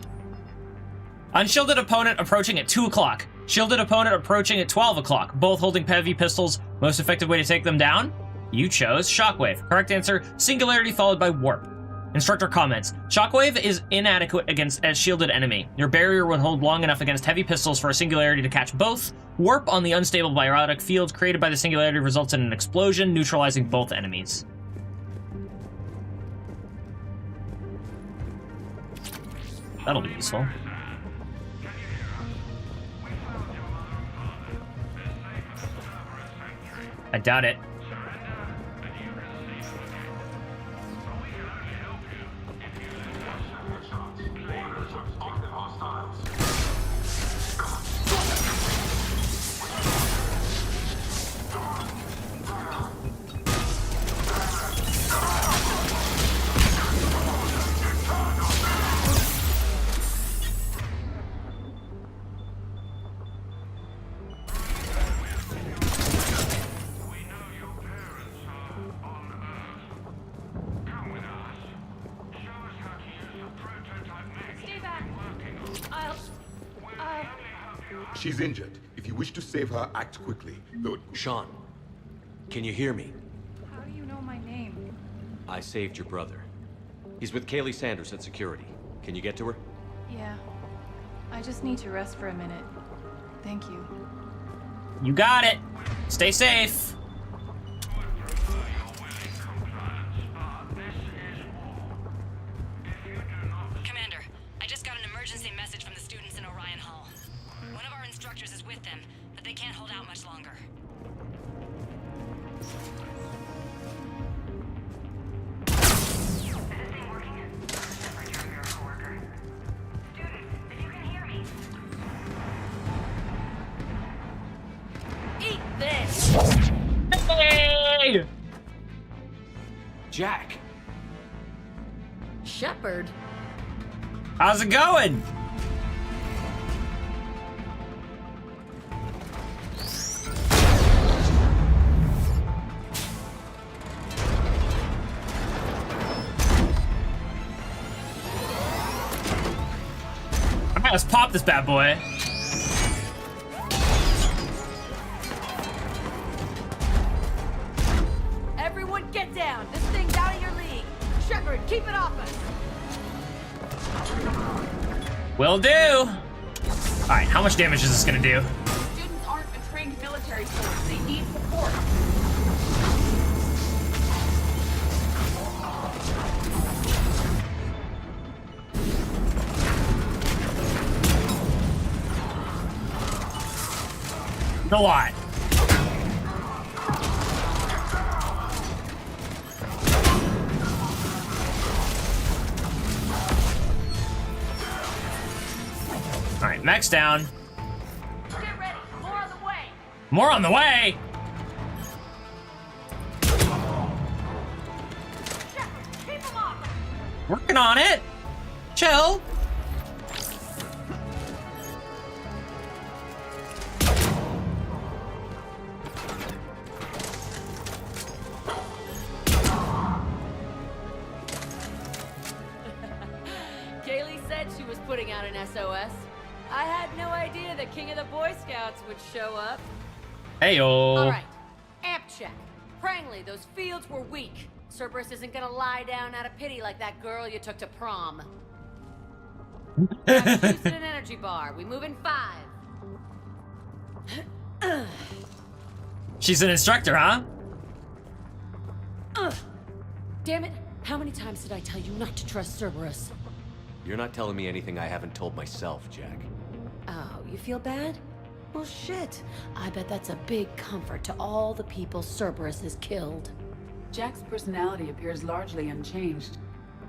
Unshielded opponent approaching at 2 o'clock. Shielded opponent approaching at 12 o'clock. Both holding heavy pistols. Most effective way to take them down? You chose Shockwave. Correct answer, Singularity followed by Warp. Instructor comments. Shockwave is inadequate against a shielded enemy. Your barrier would hold long enough against heavy pistols for a Singularity to catch both. Warp on the unstable biotic field created by the Singularity results in an explosion, neutralizing both enemies. That'll be useful. I doubt it. She's injured. If you wish to save her, act quickly. Though... Sean, can you hear me? How do you know my name? I saved your brother. He's with Kaylee Sanders at security. Can you get to her? Yeah. I just need to rest for a minute. Thank you. You got it. Stay safe. Commander, I just got an emergency message from the students in Orion Hall. One of our instructors is with them, but they can't hold out much longer. Eat this! Hey! Jack! Shepard? How's it going? I might just pop this bad boy. Everyone get down! This thing's out of your league! Shepard, keep it off us! Will do. All right, how much damage is this gonna do? Students aren't a trained military force. They need support. A lot. All right, mech's down. Get ready. More on the way. More on the way. Keep them off. Working on it. Chill. Kaylee said she was putting out an SOS. I had no idea the king of the Boy Scouts would show up. Heyo. All right, amp check. Prangley, those fields were weak. Cerberus isn't gonna lie down out of pity like that girl you took to prom. Grab juice and an energy bar. We move in 5. She's an instructor, huh? Damn it! How many times did I tell you not to trust Cerberus? You're not telling me anything I haven't told myself, Jack. Oh, you feel bad? Well, shit. I bet that's a big comfort to all the people Cerberus has killed. Jack's personality appears largely unchanged.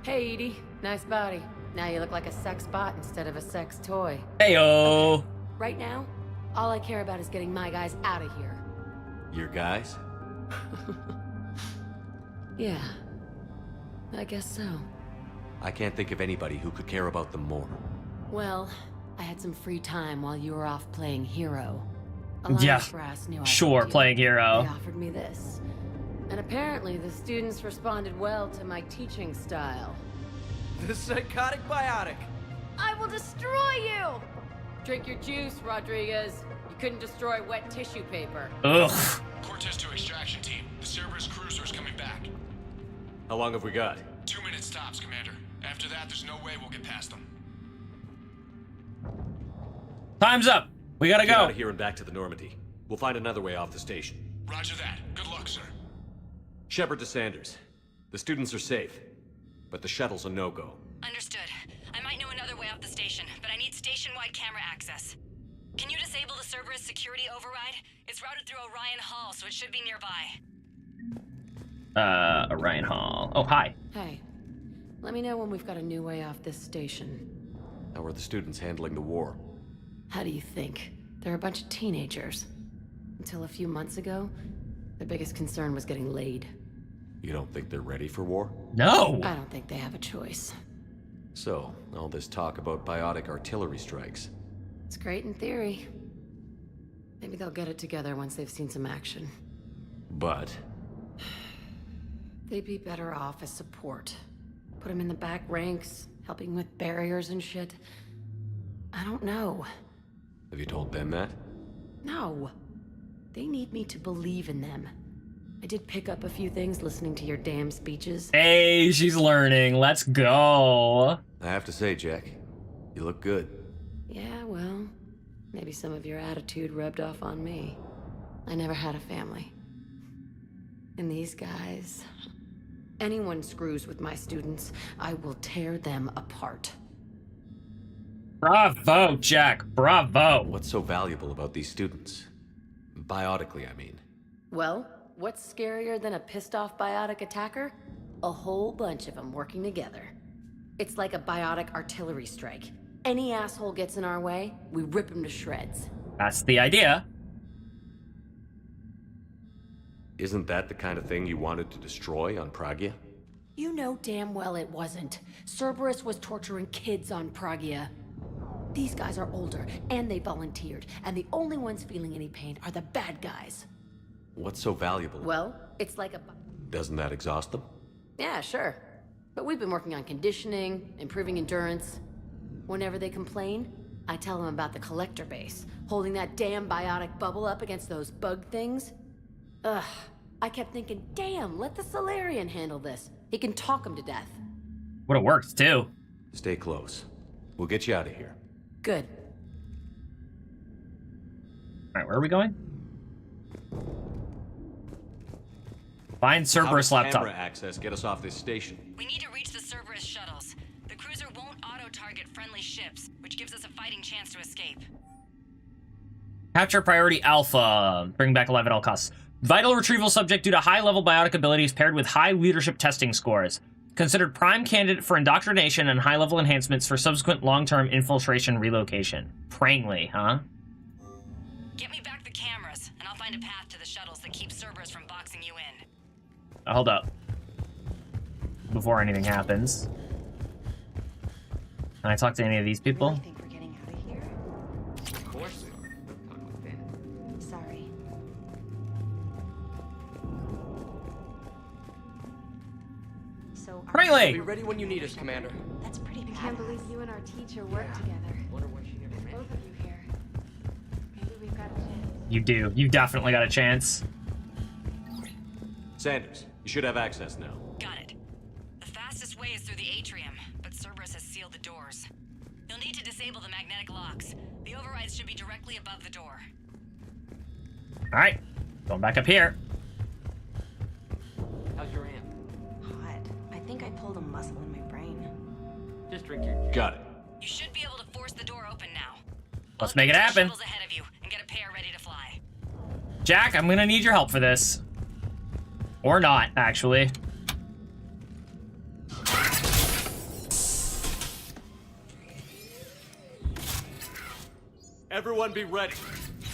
Hey, Edie. Nice body. Now you look like a sex bot instead of a sex toy. Heyo. Right now, all I care about is getting my guys out of here. Your guys? Yeah. I guess so. I can't think of anybody who could care about them more. Well, I had some free time while you were off playing hero. Yeah, Brass knew I sure, loved you. playing hero. They offered me this. And apparently the students responded well to my teaching style. The psychotic biotic. I will destroy you! Drink your juice, Rodriguez. You couldn't destroy wet tissue paper. Ugh. Cortez to extraction team. The Cerberus cruiser is coming back. How long have we got? 2 minutes tops, Commander. After that, there's no way we'll get past them. Time's up. We gotta Get go. out of here and back to the Normandy. We'll find another way off the station. Roger that. Good luck, sir. Shepard to Sanders. The students are safe, but the shuttle's a no-go. Understood. I might know another way off the station, but I need station-wide camera access. Can you disable the Cerberus security override? It's routed through Orion Hall, so it should be nearby. Orion Hall. Oh, hi. Hey, let me know when we've got a new way off this station. How are the students handling the war? How do you think? They're a bunch of teenagers. Until a few months ago, their biggest concern was getting laid. You don't think they're ready for war? No! I don't think they have a choice. So, all this talk about biotic artillery strikes. It's great in theory. Maybe they'll get it together once they've seen some action. But? They'd be better off as support. Put them in the back ranks, helping with barriers and shit. I don't know. Have you told them that? No. They need me to believe in them. I did pick up a few things listening to your damn speeches. Hey, she's learning. Let's go. I have to say, Jack, you look good. Yeah, well, maybe some of your attitude rubbed off on me. I never had a family. And these guys... Anyone screws with my students, I will tear them apart. Bravo, Jack. Bravo. What's so valuable about these students? Biotically, I mean. Well, what's scarier than a pissed-off biotic attacker? A whole bunch of them working together. It's like a biotic artillery strike. Any asshole gets in our way, we rip him to shreds. That's the idea. Isn't that the kind of thing you wanted to destroy on Pragia? You know damn well it wasn't. Cerberus was torturing kids on Pragia. These guys are older, and they volunteered, and the only ones feeling any pain are the bad guys. What's so valuable? Well, it's like a... Doesn't that exhaust them? Yeah, sure. But we've been working on conditioning, improving endurance. Whenever they complain, I tell them about the collector base, holding that damn biotic bubble up against those bug things. Ugh, I kept thinking, damn, let the Solarian handle this. He can talk him to death. Would've worked, too. Stay close. We'll get you out of here. Good. Alright, where are we going? Find Cerberus How does laptop. camera access get us off this station? We need to reach the Cerberus shuttles. The cruiser won't auto-target friendly ships, which gives us a fighting chance to escape. Capture priority Alpha. Bring back alive at all costs. Vital retrieval subject due to high-level biotic abilities paired with high leadership testing scores. Considered prime candidate for indoctrination and high-level enhancements for subsequent long-term infiltration relocation. Prangley, huh? Get me back the cameras, and I'll find a path to the shuttles that keep Cerberus from boxing you in. Hold up. Before anything happens. Can I talk to any of these people? Really think we're getting out of here? Of course we are. Talk with Finn. Sorry. So Prangley! Be ready when you need us, Commander. That's pretty bad. I can't believe you and our teacher work together. Wonder why she never met Both of you here. Maybe we've got a chance. You do. You definitely got a chance. Sanders, you should have access now. Got it. The fastest way is through the atrium, but Cerberus has sealed the doors. You'll need to disable the magnetic locks. The overrides should be directly above the door. Alright. Going back up here. How's your aunt? Hot. I think I pulled a muscle in my brain. Just drink your... Got it. You should be able to force the door open now. Let's make it happen. Shuttles ahead of you and get a pair ready to fly. Jack, I'm gonna need your help for this. Or not, actually. Everyone be ready.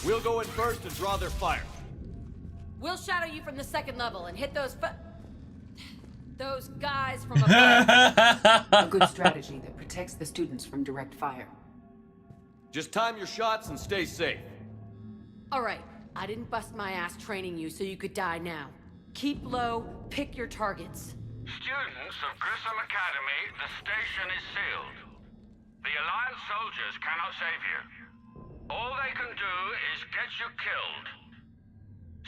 We'll go in first and draw their fire. We'll shadow you from the second level and hit those guys from above. A good strategy that protects the students from direct fire. Just time your shots and stay safe. All right, I didn't bust my ass training you so you could die now. Keep low, pick your targets. Students of Grissom Academy, the station is sealed. The Alliance soldiers cannot save you. All they can do is get you killed.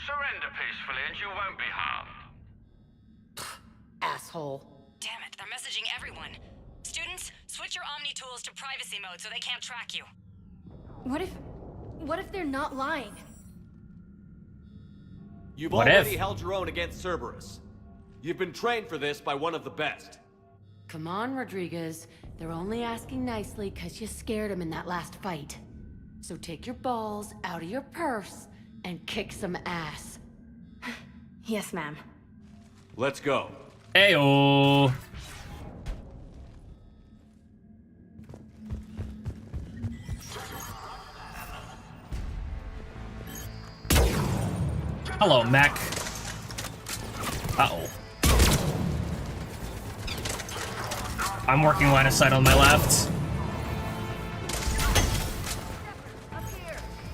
Surrender peacefully and you won't be harmed. Asshole. Damn it, they're messaging everyone. Students, switch your Omni tools to privacy mode so they can't track you. What if they're not lying? You've What already if? held your own against Cerberus. You've been trained for this by one of the best. Come on, Rodriguez. They're only asking nicely because you scared them in that last fight. So take your balls out of your purse and kick some ass. Yes, ma'am. Let's go. Ayo. Hello, mech. Uh-oh. I'm working line of sight on my left.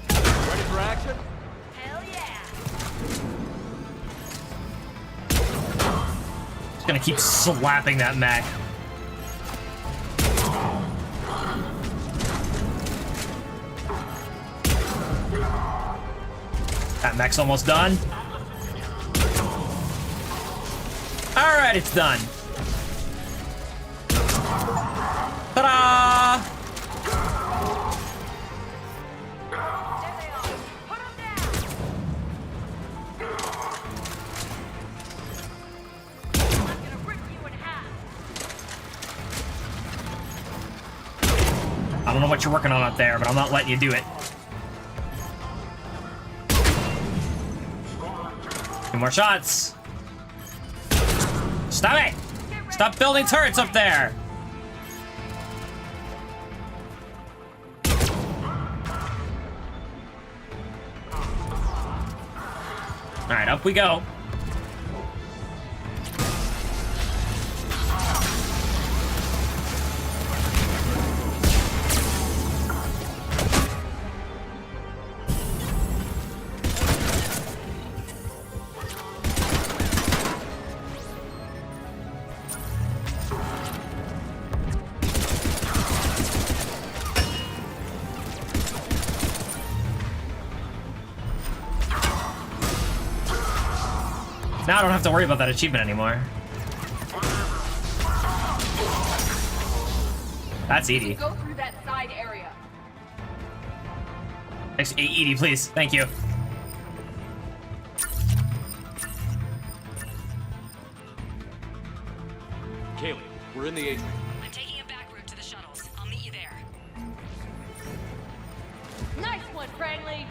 Ready for action? Hell yeah! Just gonna keep slapping that mech. That mech's almost done. Alright, it's done. Ta-da! I don't know what you're working on up there, but I'm not letting you do it. 2 more shots. Stop it! Stop building turrets up there! Alright, up we go. Now I don't have to worry about that achievement anymore. That's Edie. Go through that side area. Edie, please. Thank you. Kaylee, we're in the atrium. I'm taking a back route to the shuttles. I'll meet you there. Nice one, Franklin.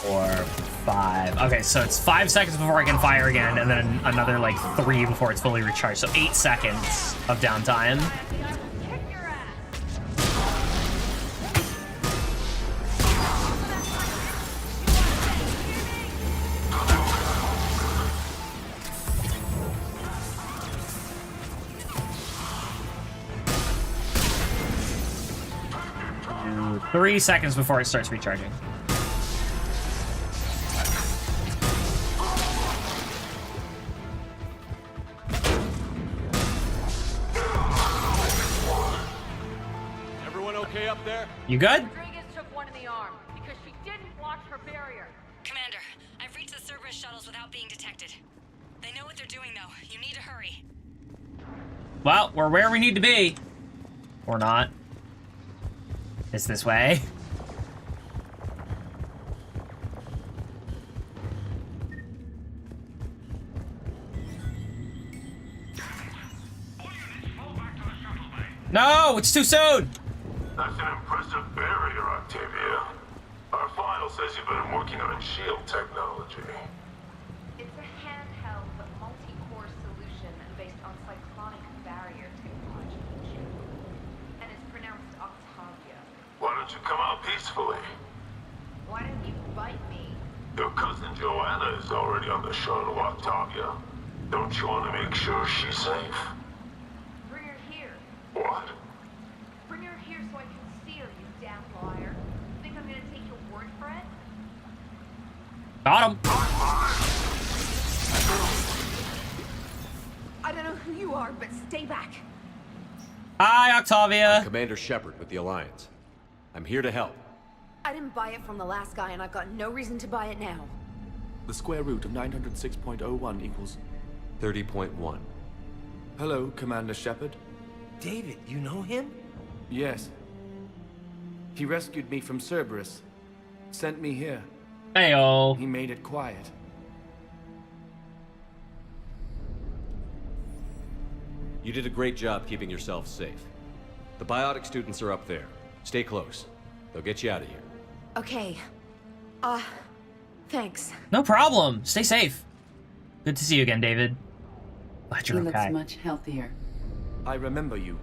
Or 5. Okay, so it's 5 seconds before I can fire again, and then another like 3 before it's fully recharged. So 8 seconds of downtime. And 3 seconds before it starts recharging. You good? Rodriguez took one in the arm because she didn't watch her barrier. Commander, I've reached the Cerberus shuttles without being detected. They know what they're doing, though. You need to hurry. Well, we're where we need to be. Or not. It's this way. No, it's too soon. That's an impressive barrier, Octavia. Our file says you've been working on shield technology. It's a handheld but multi-core solution based on cyclonic barrier technology. And it's pronounced Octavia. Why don't you come out peacefully? Why don't you bite me? Your cousin Joanna is already on the shuttle, Octavia. Don't you want to make sure she's safe? Bring her here. What? Bring her here so I can see her, you damn liar. Think I'm gonna take your word for it? Got him. I don't know who you are, but stay back. Hi, Octavia. I'm Commander Shepard with the Alliance. I'm here to help. I didn't buy it from the last guy, and I've got no reason to buy it now. The square root of 906.01 equals 30.1. Hello, Commander Shepard. David, you know him? Yes. He rescued me from Cerberus. Sent me here. Heyo. He made it quiet. You did a great job keeping yourself safe. The biotic students are up there. Stay close. They'll get you out of here. Okay. Thanks. No problem. Stay safe. Good to see you again, David. Glad you're He okay. looks much healthier. I remember you.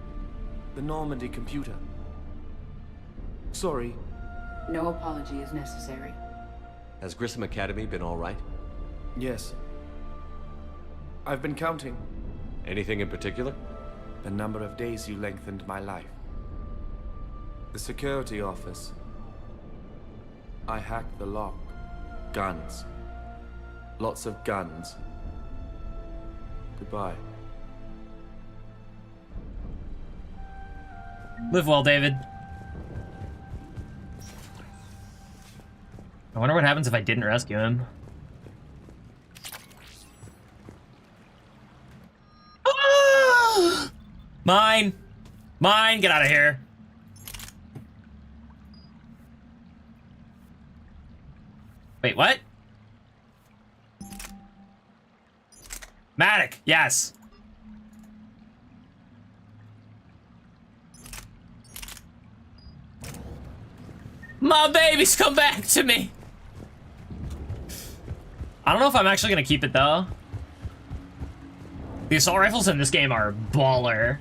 The Normandy computer. Sorry. No apology is necessary. Has Grissom Academy been all right? Yes. I've been counting. Anything in particular? The number of days you lengthened my life. The security office. I hacked the lock. Guns. Lots of guns. Goodbye. Live well, David. I wonder what happens if I didn't rescue him. Mine! Mine! Get out of here! Wait, what? Matic, yes. My baby's come back to me. I don't know if I'm actually gonna keep it though. The assault rifles in this game are baller.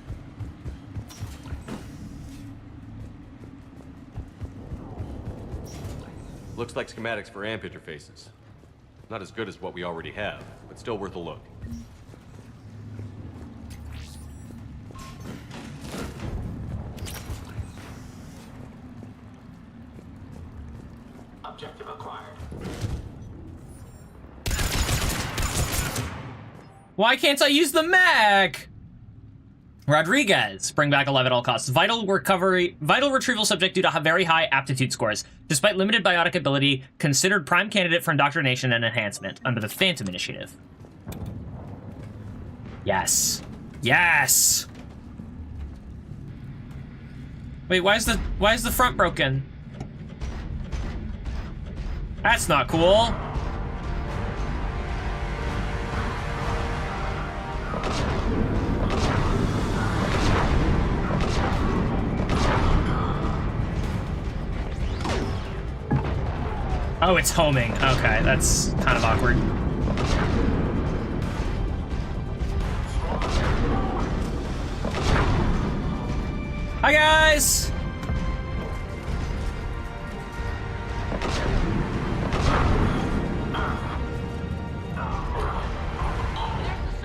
Looks like schematics for amp interfaces. Not as good as what we already have, but still worth a look. Objective acquired. Why can't I use the mag? Rodriguez, bring back alive at all costs. Vital retrieval subject due to very high aptitude scores. Despite limited biotic ability, considered prime candidate for indoctrination and enhancement under the Phantom Initiative. Yes. Yes! Wait, why is the front broken? That's not cool. Oh, it's homing. Okay, that's kind of awkward. Hi, guys!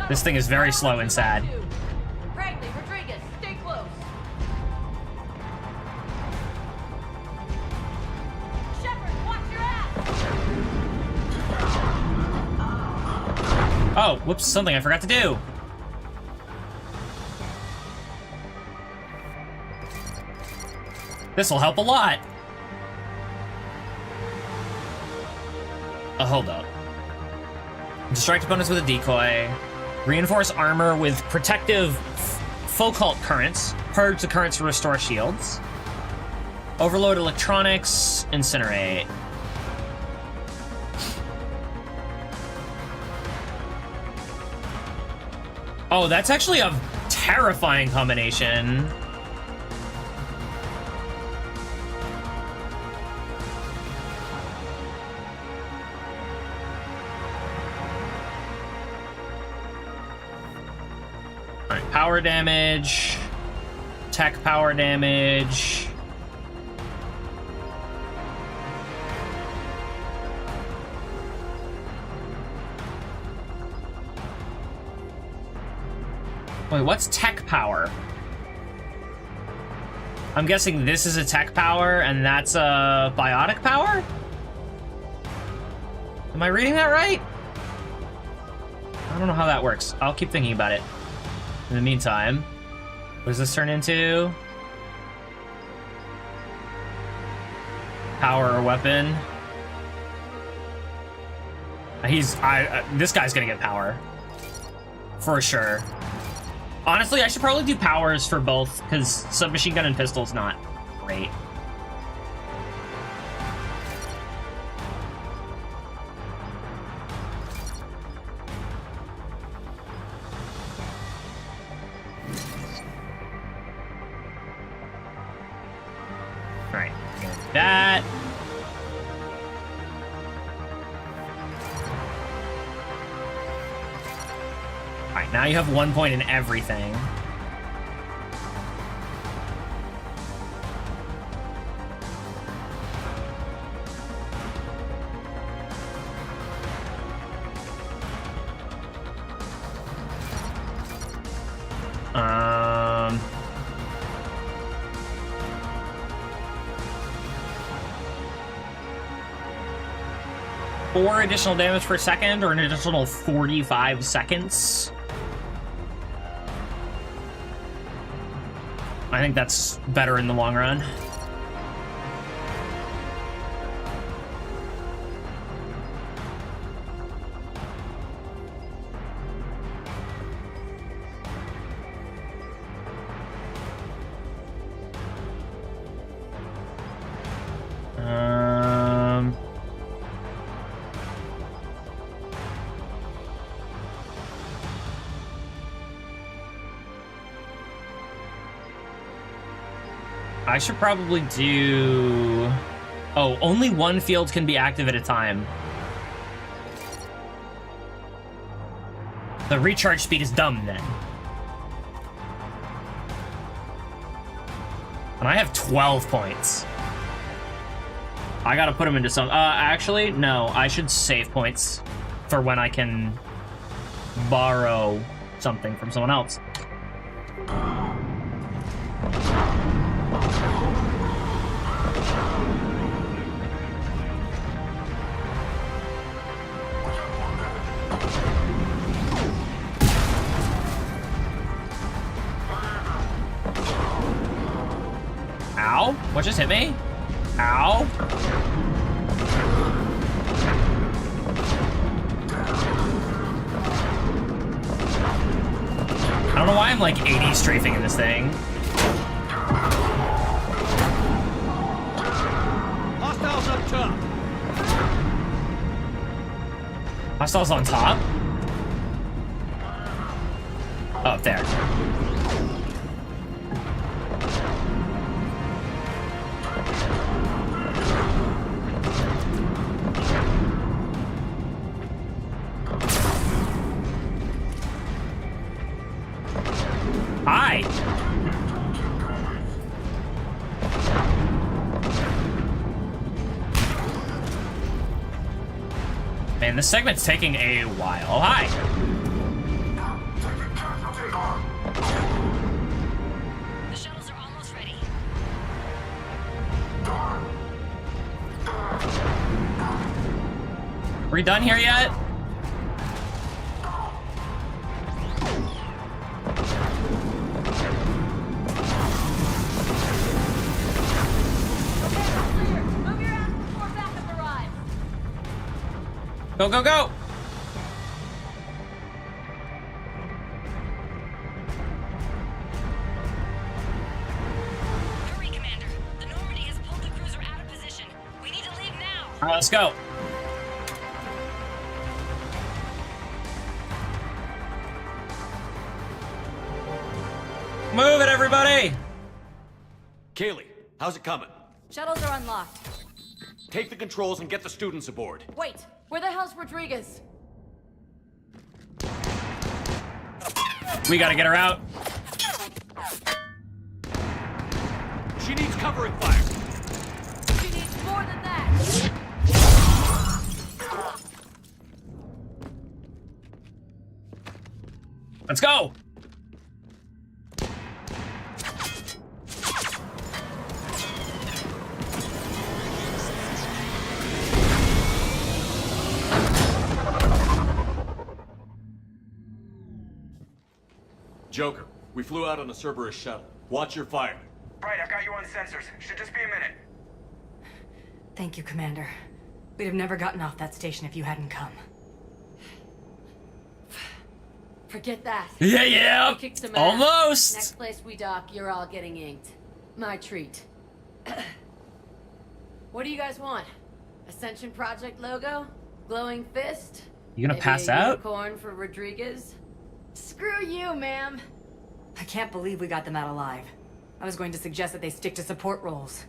This thing is very slow and sad. Bradley, Rodriguez, stay close. Shepard, watch your ass! Oh, whoops, something I forgot to do. This'll help a lot. Hold up. Distract opponents with a decoy. Reinforce armor with protective Focult currents. Purge the currents to restore shields. Overload electronics. Incinerate. Oh, that's actually a terrifying combination. Alright, power damage. Tech power damage. Wait, what's tech power? I'm guessing this is a tech power and that's a biotic power? Am I reading that right? I don't know how that works. I'll keep thinking about it. In the meantime, what does this turn into? Power or weapon? This guy's gonna get power. For sure. Honestly, I should probably do powers for both, because submachine gun and pistol's not great. Alright, do that. Alright, now you have 1 point in everything. Four additional damage per second, or an additional 45 seconds. I think that's better in the long run. I should probably do... Oh, only one field can be active at a time. The recharge speed is dumb, then. And I have 12 points. I gotta put them into some... actually, no. I should save points for when I can borrow something from someone else. Ow! What just hit me? Ow! I don't know why I'm like 80 strafing in this thing. Hostiles up top. Hostiles on top? Oh, up there. Hi. Man, this segment's taking a while. Oh, hi. The shuttles are almost ready. Are we done here yet? Go, go, go! Hurry, Commander. The Normandy has pulled the cruiser out of position. We need to leave now. All right, let's go. Move it, everybody! Kaylee, how's it coming? Shuttles are unlocked. Take the controls and get the students aboard. Wait, where the hell's Rodriguez? We gotta get her out. She needs covering fire. She needs more than that. Let's go! Joker, we flew out on a Cerberus shuttle. Watch your fire. Right, I've got you on sensors. Should just be a minute. Thank you, Commander. We'd have never gotten off that station if you hadn't come. Forget that. Yeah, We kicked some ass. almost. Next place we dock, you're all getting inked. My treat. What do you guys want? Ascension Project logo? Glowing fist? You gonna Maybe pass a out? unicorn for Rodriguez? Screw you, ma'am. I can't believe we got them out alive. I was going to suggest that they stick to support roles.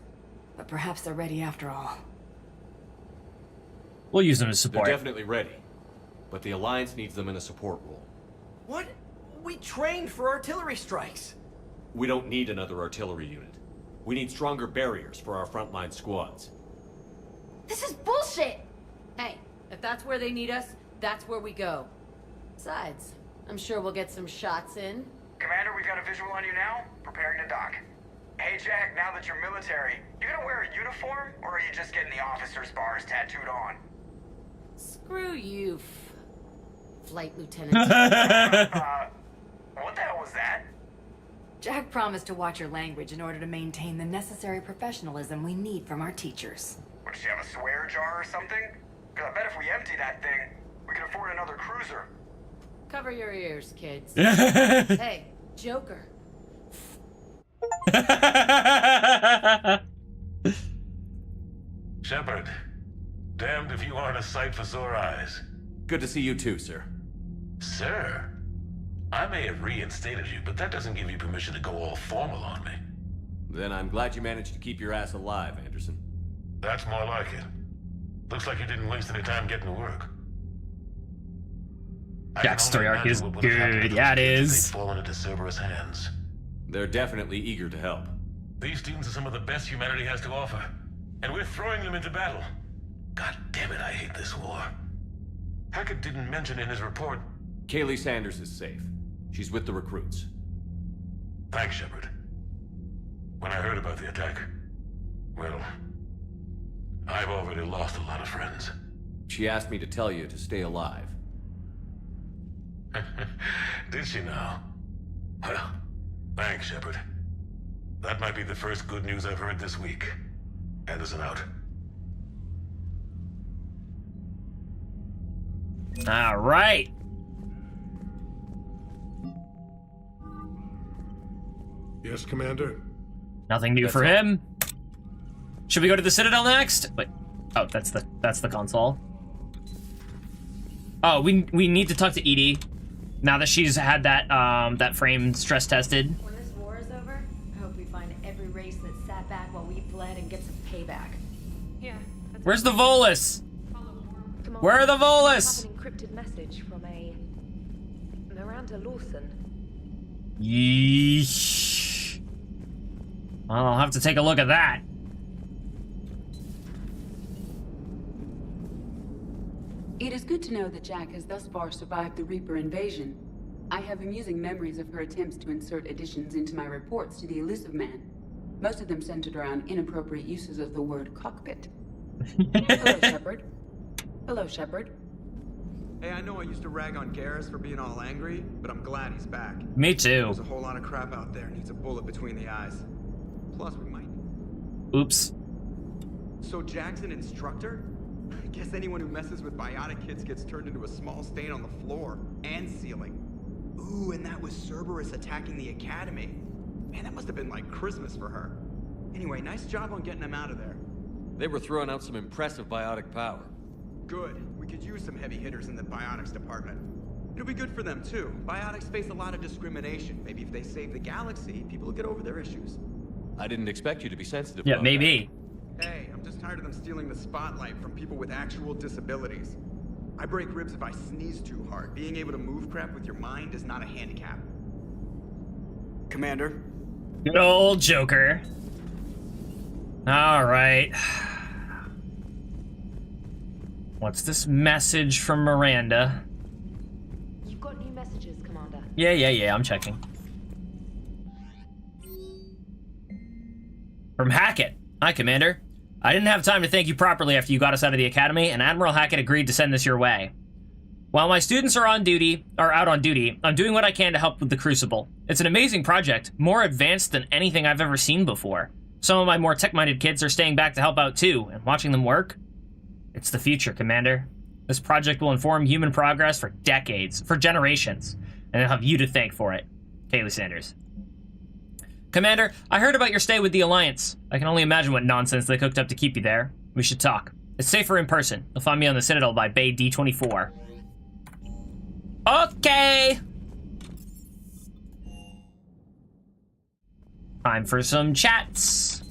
But perhaps they're ready after all. We'll use them as support. They're definitely ready. But the Alliance needs them in a support role. What? We trained for artillery strikes. We don't need another artillery unit. We need stronger barriers for our frontline squads. This is bullshit! Hey, if that's where they need us, that's where we go. Besides, I'm sure we'll get some shots in. Commander, we've got a visual on you now. Preparing to dock. Hey, Jack, now that you're military, you gonna wear a uniform, or are you just getting the officer's bars tattooed on? Screw you, Flight Lieutenant. What the hell was that? Jack promised to watch your language in order to maintain the necessary professionalism we need from our teachers. What, does she have a swear jar or something? Because I bet if we empty that thing, we can afford another cruiser. Cover your ears, kids. Hey, Joker. Shepard, damned if you aren't a sight for sore eyes. Good to see you too, sir. Sir? I may have reinstated you, but that doesn't give you permission to go all formal on me. Then I'm glad you managed to keep your ass alive, Anderson. That's more like it. Looks like you didn't waste any time getting to work. Jack's story arc is good. Yeah, it is. They've fallen into Cerberus' hands. They're definitely eager to help. These students are some of the best humanity has to offer, and we're throwing them into battle. God damn it, I hate this war. Hackett didn't mention in his report. Kaylee Sanders is safe. She's with the recruits. Thanks, Shepard. When I heard about the attack, well, I've already lost a lot of friends. She asked me to tell you to stay alive. Did she now? Well, thanks, Shepard. That might be the first good news I've heard this week. Anderson out. All right. Yes, Commander? Nothing new for him. Should we go to the Citadel next? Wait. Oh, that's the console. Oh, we need to talk to Edie. Now that she's had that that frame stress tested. When this war is over, I hope we find every race that sat back while we bled and get some payback. Yeah. Where's the Volus? Where are the Volus? I have an encrypted message from a Miranda Lawson. Yeesh. I'll have to take a look at that. It is good to know that Jack has thus far survived the Reaper invasion. I have amusing memories of her attempts to insert additions into my reports to the Elusive Man. Most of them centered around inappropriate uses of the word cockpit. Hello, Shepard. Hello, Shepard. Hey, I know I used to rag on Garrus for being all angry, but I'm glad he's back. Me too. There's a whole lot of crap out there needs a bullet between the eyes. Plus, we might... Oops. So Jack's an instructor? I guess anyone who messes with biotic kids gets turned into a small stain on the floor and ceiling. Ooh, and that was Cerberus attacking the academy. Man, that must have been like Christmas for her. Anyway, nice job on getting them out of there. They were throwing out some impressive biotic power. Good. We could use some heavy hitters in the biotics department. It'll be good for them too. Biotics face a lot of discrimination. Maybe if they save the galaxy, people will get over their issues. I didn't expect you to be sensitive. Yeah, maybe. Hey, I'm just tired of them stealing the spotlight from people with actual disabilities. I break ribs if I sneeze too hard. Being able to move crap with your mind is not a handicap. Commander. Good old Joker. All right. What's this message from Miranda? You've got new messages, Commander. Yeah, I'm checking. From Hackett. Hi, Commander. I didn't have time to thank you properly after you got us out of the academy, and Admiral Hackett agreed to send this your way. While my students are out on duty, I'm doing what I can to help with the Crucible. It's an amazing project, more advanced than anything I've ever seen before. Some of my more tech-minded kids are staying back to help out too, and watching them work, it's the future, Commander. This project will inform human progress for decades, for generations, and I'll have you to thank for it. Kaylee Sanders. Commander, I heard about your stay with the Alliance. I can only imagine what nonsense they cooked up to keep you there. We should talk. It's safer in person. You'll find me on the Citadel by Bay D24. Okay! Time for some chats.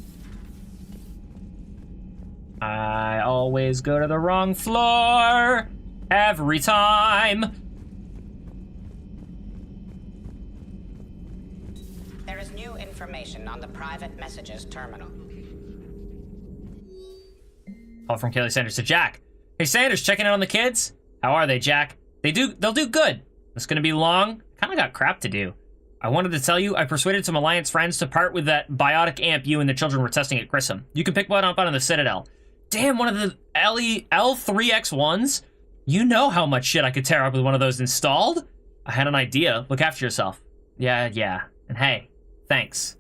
I always go to the wrong floor. Every time. There is new information on the private messages terminal. Call from Kaylee Sanders to Jack. Hey Sanders, checking in on the kids? How are they, Jack? They'll do good. It's gonna be long. Kinda got crap to do. I wanted to tell you, I persuaded some Alliance friends to part with that biotic amp you and the children were testing at Grissom. You can pick one up out of the Citadel. Damn, one of the L3X1s? You know how much shit I could tear up with one of those installed? I had an idea. Look after yourself. Yeah. And hey, thanks.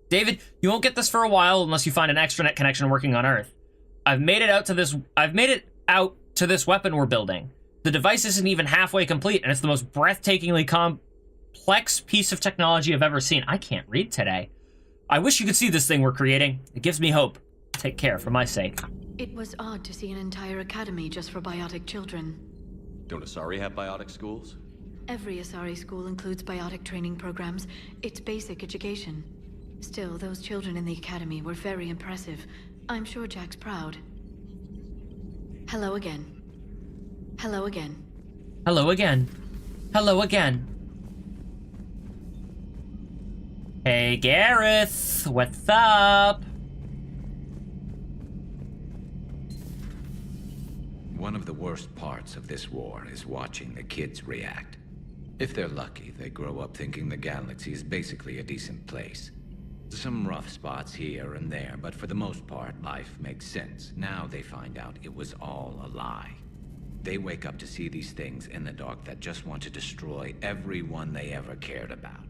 David, you won't get this for a while unless you find an extranet connection working on Earth. I've made it out to this weapon we're building. The device isn't even halfway complete, and it's the most breathtakingly complex piece of technology I've ever seen. I can't read today. I wish you could see this thing we're creating. It gives me hope. Take care for my sake. It was odd to see an entire academy just for biotic children. Don't Asari have biotic schools? Every Asari school includes biotic training programs. It's basic education. Still, those children in the academy were very impressive. I'm sure Jack's proud. Hello again. Hello again. Hello again. Hello again. Hey, Gareth. What's up? One of the worst parts of this war is watching the kids react. If they're lucky, they grow up thinking the galaxy is basically a decent place. Some rough spots here and there, but for the most part, life makes sense. Now they find out it was all a lie. They wake up to see these things in the dark that just want to destroy everyone they ever cared about.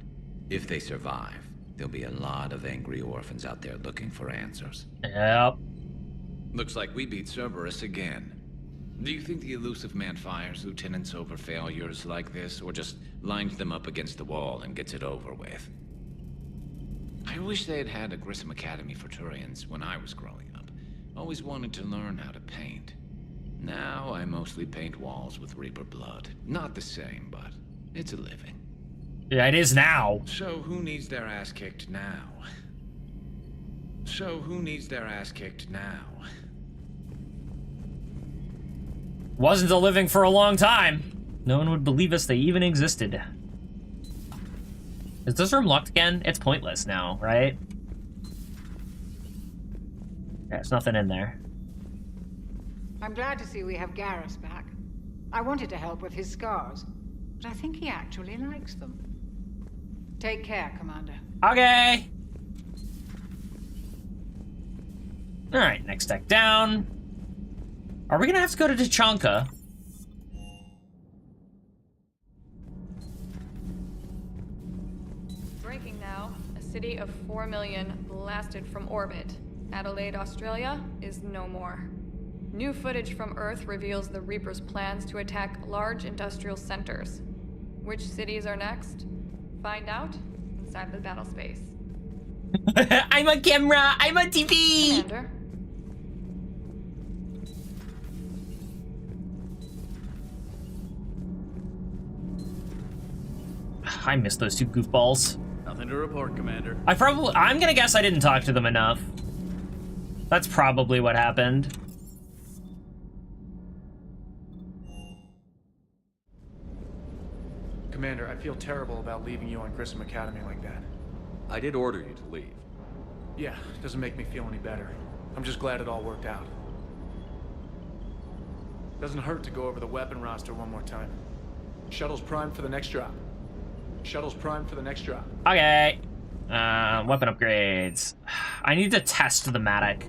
If they survive, there'll be a lot of angry orphans out there looking for answers. Yep. Looks like we beat Cerberus again. Do you think the elusive man fires lieutenants over failures like this, or just lines them up against the wall and gets it over with? I wish they had had a Grissom Academy for Turians when I was growing up. Always wanted to learn how to paint. Now I mostly paint walls with Reaper blood. Not the same, but it's a living. Yeah, it is now. So who needs their ass kicked now? Wasn't a living for a long time. No one would believe us they even existed. Is this room locked again? It's pointless now, right? There's nothing in there. I'm glad to see we have Garrus back. I wanted to help with his scars, but I think he actually likes them. Take care, Commander. Okay. All right, next deck down. Are we gonna have to go to Tachanka? Breaking now. A city of 4 million blasted from orbit. Adelaide, Australia is no more. New footage from Earth reveals the Reaper's plans to attack large industrial centers. Which cities are next? Find out inside the battle space. I'm on camera! I'm on TV! Commander. I missed those two goofballs. Nothing to report, Commander. I'm gonna guess I didn't talk to them enough. That's probably what happened. Commander, I feel terrible about leaving you on Grissom Academy like that. I did order you to leave. Yeah, doesn't make me feel any better. I'm just glad it all worked out. Doesn't hurt to go over the weapon roster one more time. Shuttle's primed for the next drop. Shuttle's primed for the next drop. Okay. Weapon upgrades. I need to test the Matic.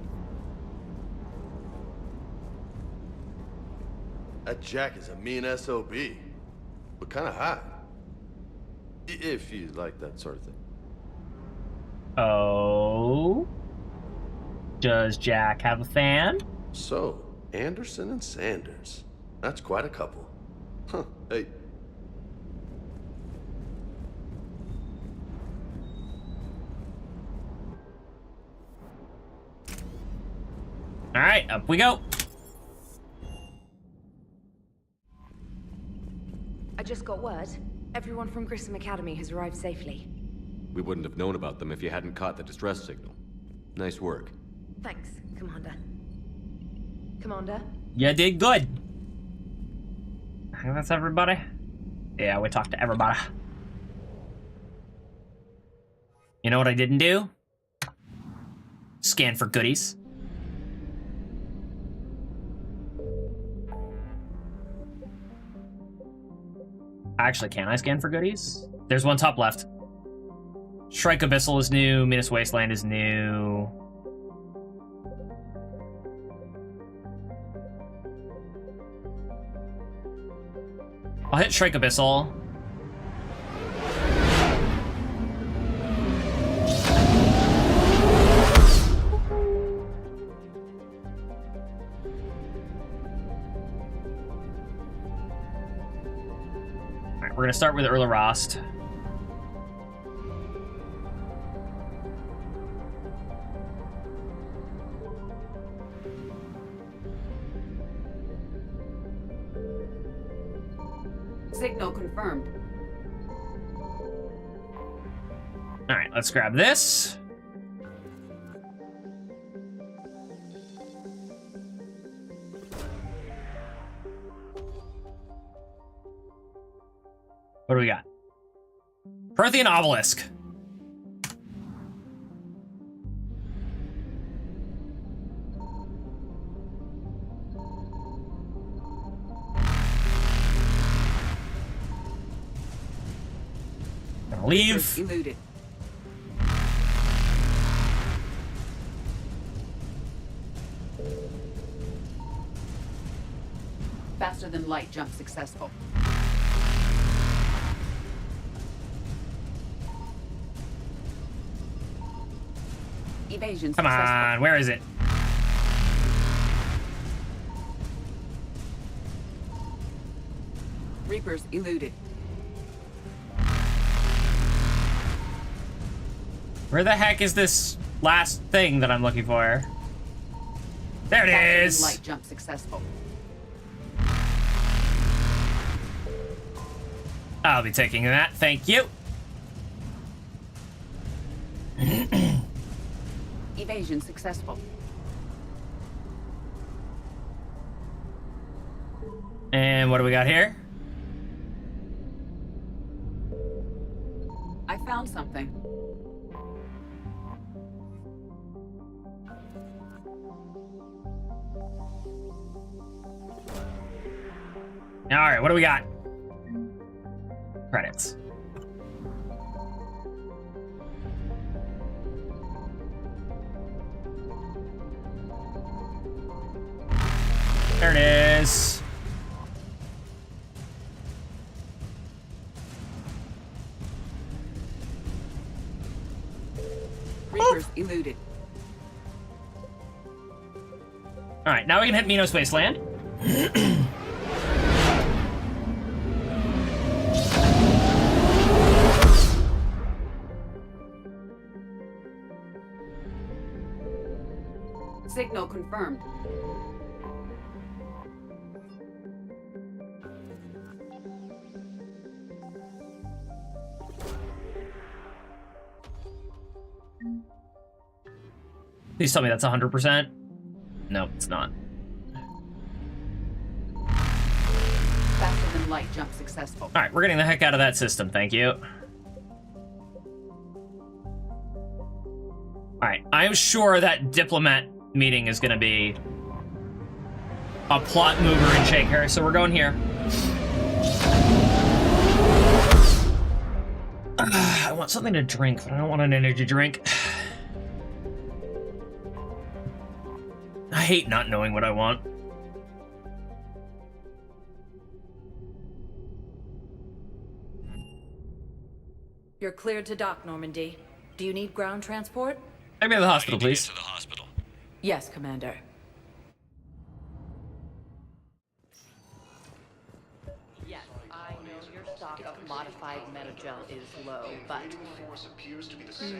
That Jack is a mean SOB, but kind of hot. If you like that sort of thing. Oh? Does Jack have a fan? So, Anderson and Sanders. That's quite a couple. Huh, hey. All right, up we go. I just got word. Everyone from Grissom Academy has arrived safely. We wouldn't have known about them if you hadn't caught the distress signal. Nice work. Thanks, Commander. Commander? You did good. I think that's everybody. Yeah, we talked to everybody. You know what I didn't do? Scan for goodies. Actually, can I scan for goodies? There's one top left. Shrike Abyssal is new. Minas Wasteland is new. I'll hit Shrike Abyssal. Alright, we're gonna start with Erla Rost. Signal confirmed. Alright, let's grab this. What do we got? Prothean obelisk. Gonna leave. Eluded. Faster than light jump successful. Evasion Come successful. on, where is it? Reapers eluded. Where the heck is this last thing that I'm looking for? There it Faster is. than light jump successful. I'll be taking that, thank you. Evasion successful. And what do we got here? I found something. All right, what do we got? Credits. There it is. Reapers eluded. All right, now we can hit Minos Wasteland. Signal confirmed. Please tell me that's 100%. No, it's not. Faster than light jump successful. All right, we're getting the heck out of that system, thank you. All right, I'm sure that diplomat meeting is gonna be a plot mover and shaker, so we're going here. I want something to drink, but I don't want an energy drink. I hate not knowing what I want. You're cleared to dock, Normandy. Do you need ground transport? Take me to the hospital, please. Yes, Commander. Yes, I know your stock of modified metagel is low, but...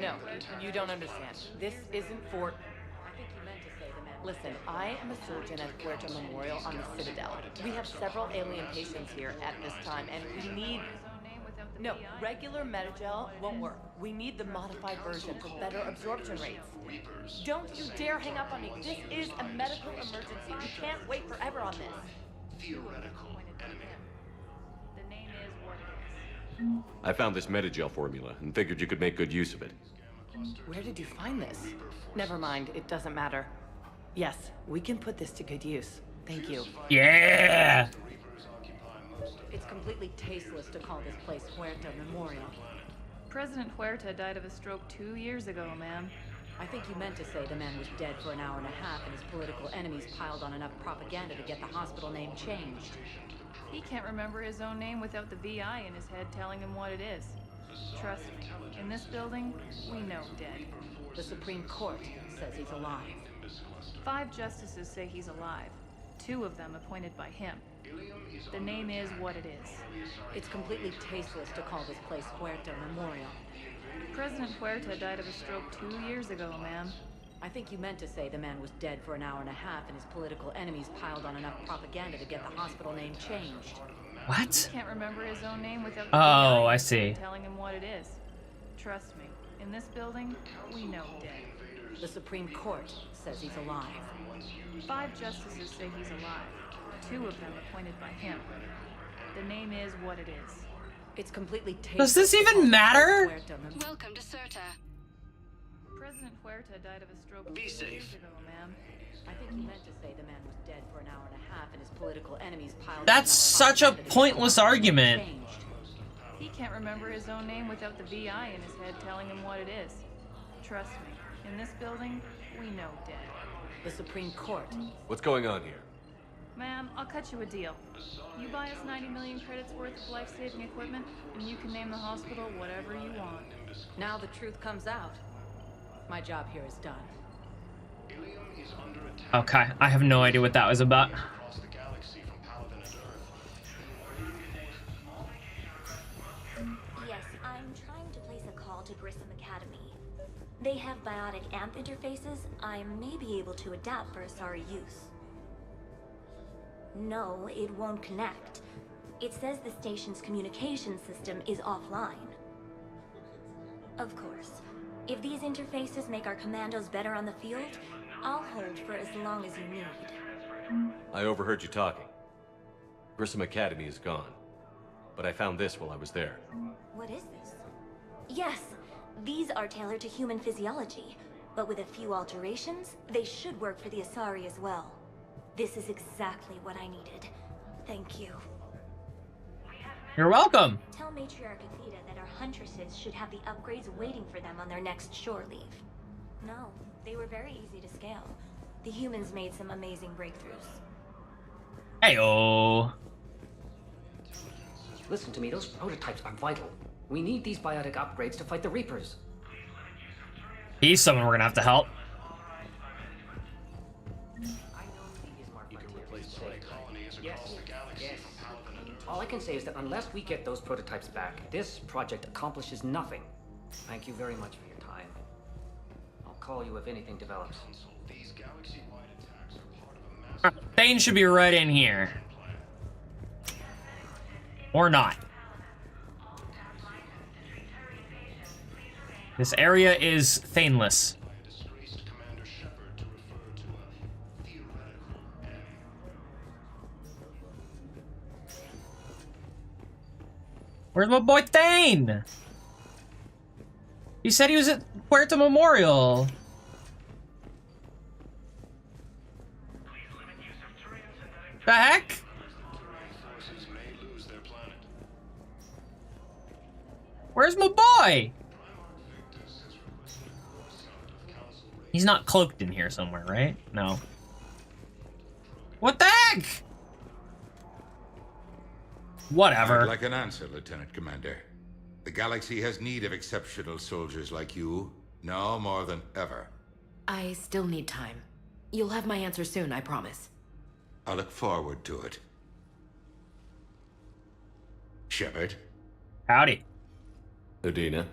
No, you don't understand. This isn't for... Listen, I am a surgeon at Puerto Memorial on the Citadel. We have several alien patients here at this time, and we need... No, regular metagel won't work. We need the modified version for better absorption rates. Don't you dare hang up on me. This is a medical emergency. We can't wait forever on this. Theoretical enemy. The name is what it is. I found this metagel formula and figured you could make good use of it. Where did you find this? Never mind, it doesn't matter. Yes, we can put this to good use. Thank you. Yeah! It's completely tasteless to call this place Puerto Memorial. President Huerta died of a stroke 2 years ago, ma'am. I think you meant to say the man was dead for an hour and a half and his political enemies piled on enough propaganda to get the hospital name changed. He can't remember his own name without the VI in his head telling him what it is. Trust me, in this building, we know dead. The Supreme Court says he's alive. 5 justices say he's alive. 2 of them appointed by him. The name is what it is. It's completely tasteless to call this place Puerto Memorial. President Huerta died of a stroke 2 years ago, ma'am. I think you meant to say the man was dead for an hour and a half and his political enemies piled on enough propaganda to get the hospital name changed. What? He can't remember his own name without Oh, I see. telling him what it is. Trust me, in this building, we know dead. The Supreme Court says he's alive. 5 justices say he's alive. 2 of them appointed by him. The name is what it is. It's completely Does this even matter? Welcome to Certa. President Huerta died of a stroke Be 2 safe. years ago, ma'am. I think he meant to say the man was dead for an hour and a half and his political enemies piled That's such a pointless argument. He can't remember his own name without the VI in his head telling him what it is. Trust me, in this building, we know dead. The Supreme Court. What's going on here? Ma'am, I'll cut you a deal. You buy us 90 million credits worth of life-saving equipment, and you can name the hospital whatever you want. Now the truth comes out. My job here is done. Okay, I have no idea what that was about. Yes, I'm trying to place a call to Grissom Academy. They have biotic amp interfaces I may be able to adapt for Asari use. No, it won't connect. It says the station's communication system is offline. Of course, if these interfaces make our commandos better on the field, I'll hold for as long as you need. I overheard you talking. Grissom Academy is gone. But I found this while I was there. What is this? Yes, these are tailored to human physiology, but with a few alterations, they should work for the Asari as well. This is exactly what I needed. Thank you. You're welcome. Tell Matriarch Athena that our huntresses should have the upgrades waiting for them on their next shore leave. No, they were very easy to scale. The humans made some amazing breakthroughs. Heyo. Listen to me, those prototypes are vital. We need these biotic upgrades to fight the Reapers. He's someone we're gonna have to help. Yes. All I can say is that unless we get those prototypes back, this project accomplishes nothing. Thank you very much for your time. I'll call you if anything develops. Thane should be right in here. Or not. This area is Thaneless. Where's my boy Thane? He said he was at Puerto Memorial. The heck? Where's my boy? He's not cloaked in here somewhere, right? No. What the heck? Whatever. I'd like an answer, Lieutenant Commander. The galaxy has need of exceptional soldiers like you, now more than ever. I still need time. You'll have my answer soon, I promise. I look forward to it. Shepard? Howdy. Udina,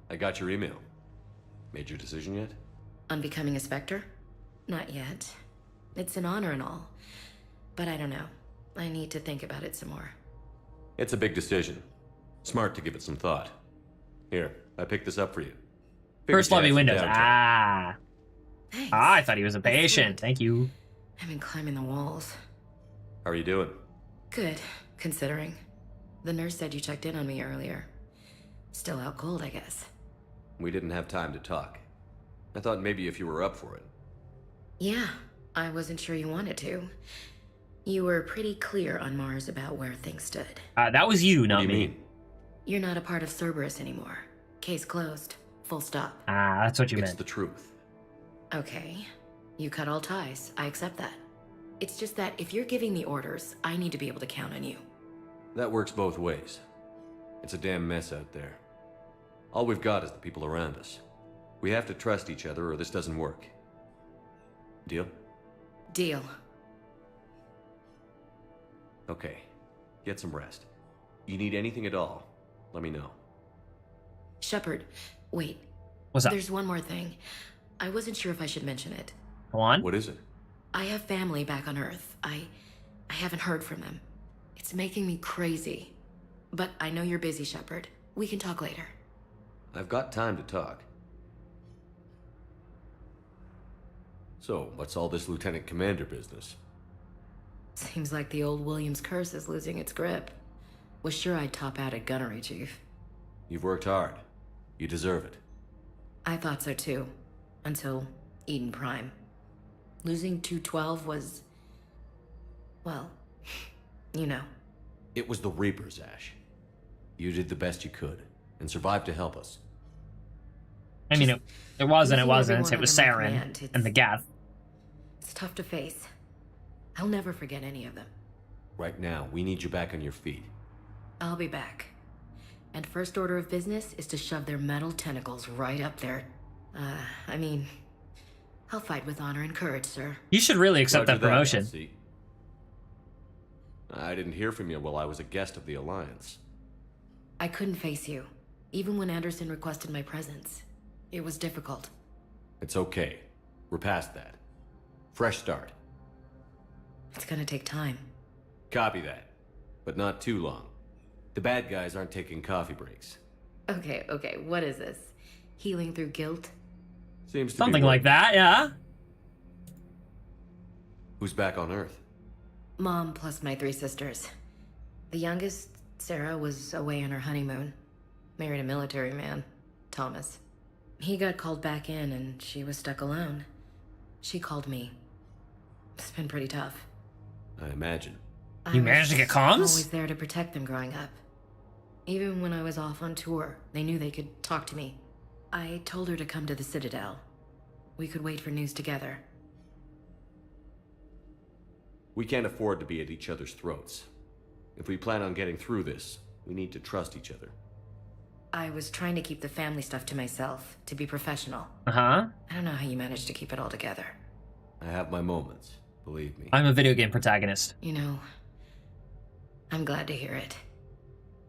I got your email. Made your decision yet? On becoming a Spectre? Not yet. It's an honor and all. But I don't know. I need to think about it some more. It's a big decision. Smart to give it some thought. Here, I picked this up for you. First lovely windows. Ah. Thanks. Ah, I thought he was a patient. Thank you. I've been climbing the walls. How are you doing? Good, considering. The nurse said you checked in on me earlier. Still out cold, I guess. We didn't have time to talk. I thought maybe if you were up for it. Yeah, I wasn't sure you wanted to. You were pretty clear on Mars about where things stood. That was you, not me. me. You're not a part of Cerberus anymore. Case closed. Full stop. Ah, that's what you meant. It's the truth. Okay. You cut all ties. I accept that. It's just that if you're giving the orders, I need to be able to count on you. That works both ways. It's a damn mess out there. All we've got is the people around us. We have to trust each other or this doesn't work. Deal? Deal. Okay. Get some rest. You need anything at all, let me know. Shepard, wait. What's up? There's one more thing. I wasn't sure if I should mention it. Go on. What is it? I have family back on Earth. I haven't heard from them. It's making me crazy. But I know you're busy, Shepard. We can talk later. I've got time to talk. So, what's all this Lieutenant Commander business? Seems like the old Williams curse is losing its grip. Was sure I'd top out at gunnery, Chief. You've worked hard. You deserve it. I thought so too. Until Eden Prime. Losing 212 was... well, you know. It was the Reapers, Ash. You did the best you could, and survived to help us. I mean, it wasn't. It wasn't. It was under my Saren command, and the Gath. It's tough to face. I'll never forget any of them. Right now, we need you back on your feet. I'll be back. And first order of business is to shove their metal tentacles right up there. I mean, I'll fight with honor and courage, sir. You should really accept Roger that promotion. Elsie. I didn't hear from you while I was a guest of the Alliance. I couldn't face you, even when Anderson requested my presence. It was difficult. It's okay. We're past that. Fresh start. It's gonna take time. Copy that. But not too long. The bad guys aren't taking coffee breaks. Okay, what is this? Healing through guilt? Seems to Something be like that, yeah. Who's back on Earth? Mom plus my 3 sisters. The youngest, Sarah, was away on her honeymoon. Married a military man, Thomas. He got called back in and she was stuck alone. She called me. It's been pretty tough. I imagine. You managed to get comms? Always there to protect them growing up. Even when I was off on tour, they knew they could talk to me. I told her to come to the Citadel. We could wait for news together. We can't afford to be at each other's throats. If we plan on getting through this, we need to trust each other. I was trying to keep the family stuff to myself, to be professional. Uh-huh. I don't know how you managed to keep it all together. I have my moments, believe me. I'm a video game protagonist. You know, I'm glad to hear it.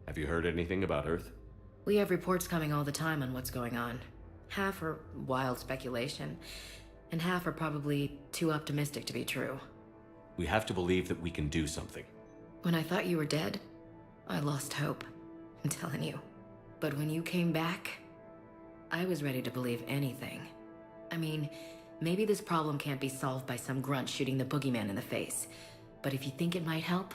Have you heard anything about Earth? We have reports coming all the time on what's going on. Half are wild speculation, and half are probably too optimistic to be true. We have to believe that we can do something. When I thought you were dead, I lost hope. I'm telling you. But when you came back, I was ready to believe anything. I mean, maybe this problem can't be solved by some grunt shooting the boogeyman in the face. But if you think it might help,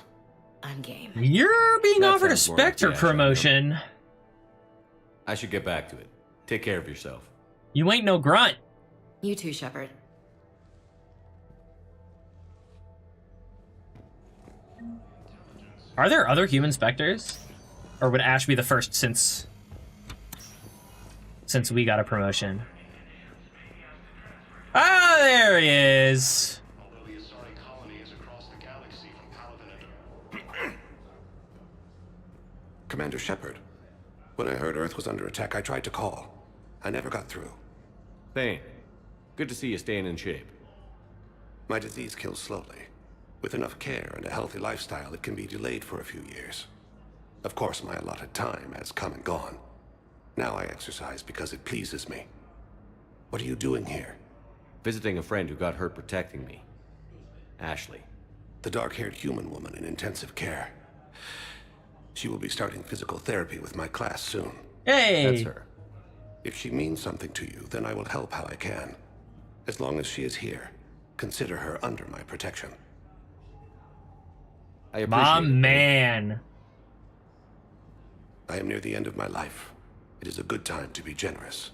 I'm game. You're being That offered a sounds more like Spectre the action promotion. I should get back to it. Take care of yourself. You ain't no grunt. You too, Shepard. Are there other human Spectres? Or would Ash be the first since we got a promotion? Ah, there he is. Commander Shepard. When I heard Earth was under attack, I tried to call. I never got through. Thane, good to see you staying in shape. My disease kills slowly. With enough care and a healthy lifestyle, it can be delayed for a few years. Of course, my allotted time has come and gone. Now I exercise because it pleases me. What are you doing here? Visiting a friend who got hurt protecting me. Ashley. The dark-haired human woman in intensive care. She will be starting physical therapy with my class soon. Hey! That's her. If she means something to you, then I will help how I can. As long as she is here, consider her under my protection. I appreciate My it. man. I am near the end of my life. It is a good time to be generous.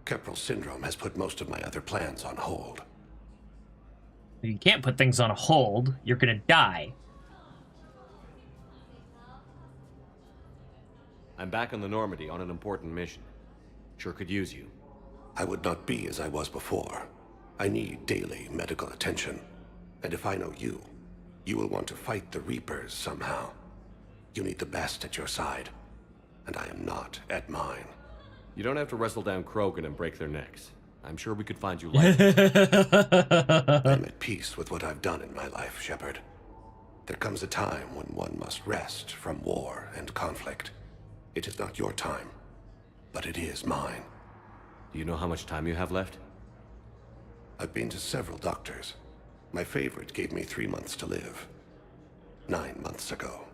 Keppel syndrome has put most of my other plans on hold. You can't put things on hold. You're gonna die. I'm back on the Normandy on an important mission. Sure could use you. I would not be as I was before. I need daily medical attention. And if I know you, you will want to fight the Reapers somehow. You need the best at your side. And I am not at mine. You don't have to wrestle down Krogan and break their necks. I'm sure we could find you light. I'm at peace with what I've done in my life, Shepard. There comes a time when one must rest from war and conflict. It is not your time, but it is mine. Do you know how much time you have left? I've been to several doctors. My favorite gave me 3 months to live. 9 months ago.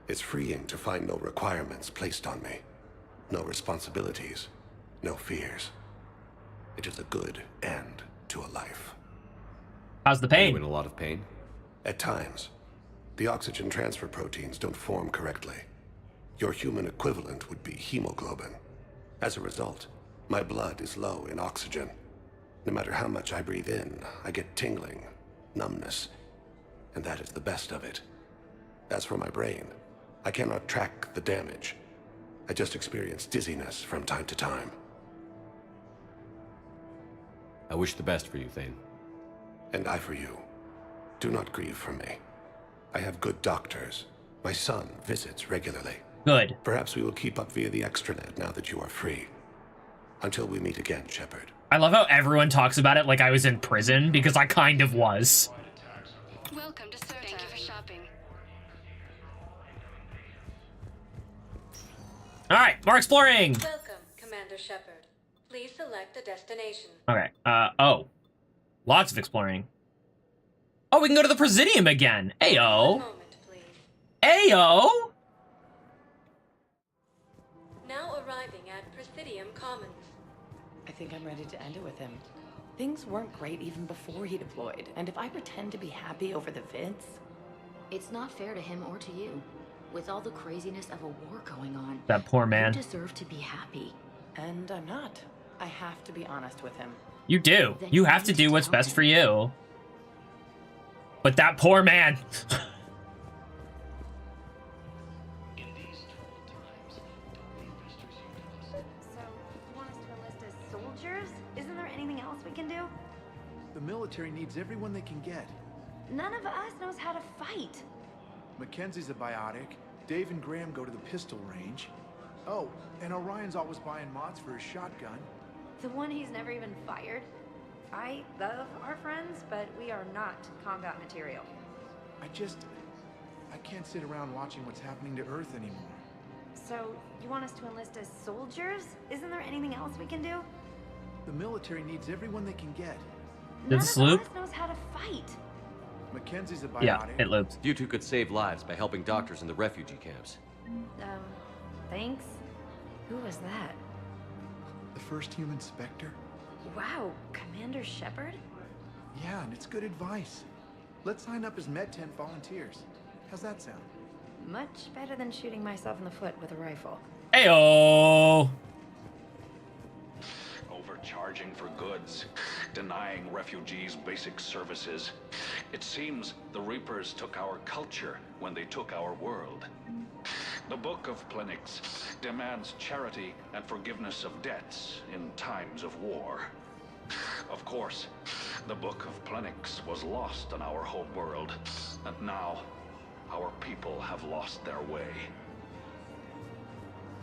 It's freeing to find no requirements placed on me. No responsibilities. No fears. It is a good end to a life. How's the Are pain? you in a lot of pain? At times. The oxygen transfer proteins don't form correctly. Your human equivalent would be hemoglobin. As a result, my blood is low in oxygen. No matter how much I breathe in, I get tingling, numbness, and that is the best of it. As for my brain, I cannot track the damage. I just experience dizziness from time to time. I wish the best for you, Thane. And I for you. Do not grieve for me. I have good doctors. My son visits regularly. Good. Perhaps we will keep up via the extranet now that you are free. Until we meet again, Shepard. I love how everyone talks about it like I was in prison, because I kind of was. Welcome to Surtac. Thank you for shopping. Alright, more exploring! Welcome, Commander Shepard. Please select a destination. Okay, oh. Lots of exploring. Oh, we can go to the Presidium again! Ayo! Ayo! Now arriving at Presidium Commons. I think I'm ready to end it with him. Things weren't great even before he deployed, and if I pretend to be happy over the vids... It's not fair to him or to you. With all the craziness of a war going on, that poor man. You deserve to be happy. And I'm not. I have to be honest with him. You do. You have to do what's best for you. But that poor man. Isn't there anything else we can do? The military needs everyone they can get. None of us knows how to fight. Mackenzie's a biotic. Dave and Graham go to the pistol range. Oh, and Orion's always buying mods for his shotgun. The one he's never even fired. I love our friends, but we are not combat material. I can't sit around watching what's happening to Earth anymore. So, you want us to enlist as soldiers? Isn't there anything else we can do? The military needs everyone they can get. Did this loop? None of us knows how to fight. Mackenzie's a biotic. Yeah, it loops. You two could save lives by helping doctors in the refugee camps. Thanks. Who was that? The first human Spectre? Wow, Commander Shepard? Yeah, and it's good advice. Let's sign up as Med-10 volunteers. How's that sound? Much better than shooting myself in the foot with a rifle. Ayo! Overcharging for goods, denying refugees basic services. It seems the Reapers took our culture when they took our world. The Book of Plenix demands charity and forgiveness of debts in times of war. Of course, the Book of Plenix was lost in our home world, and now our people have lost their way.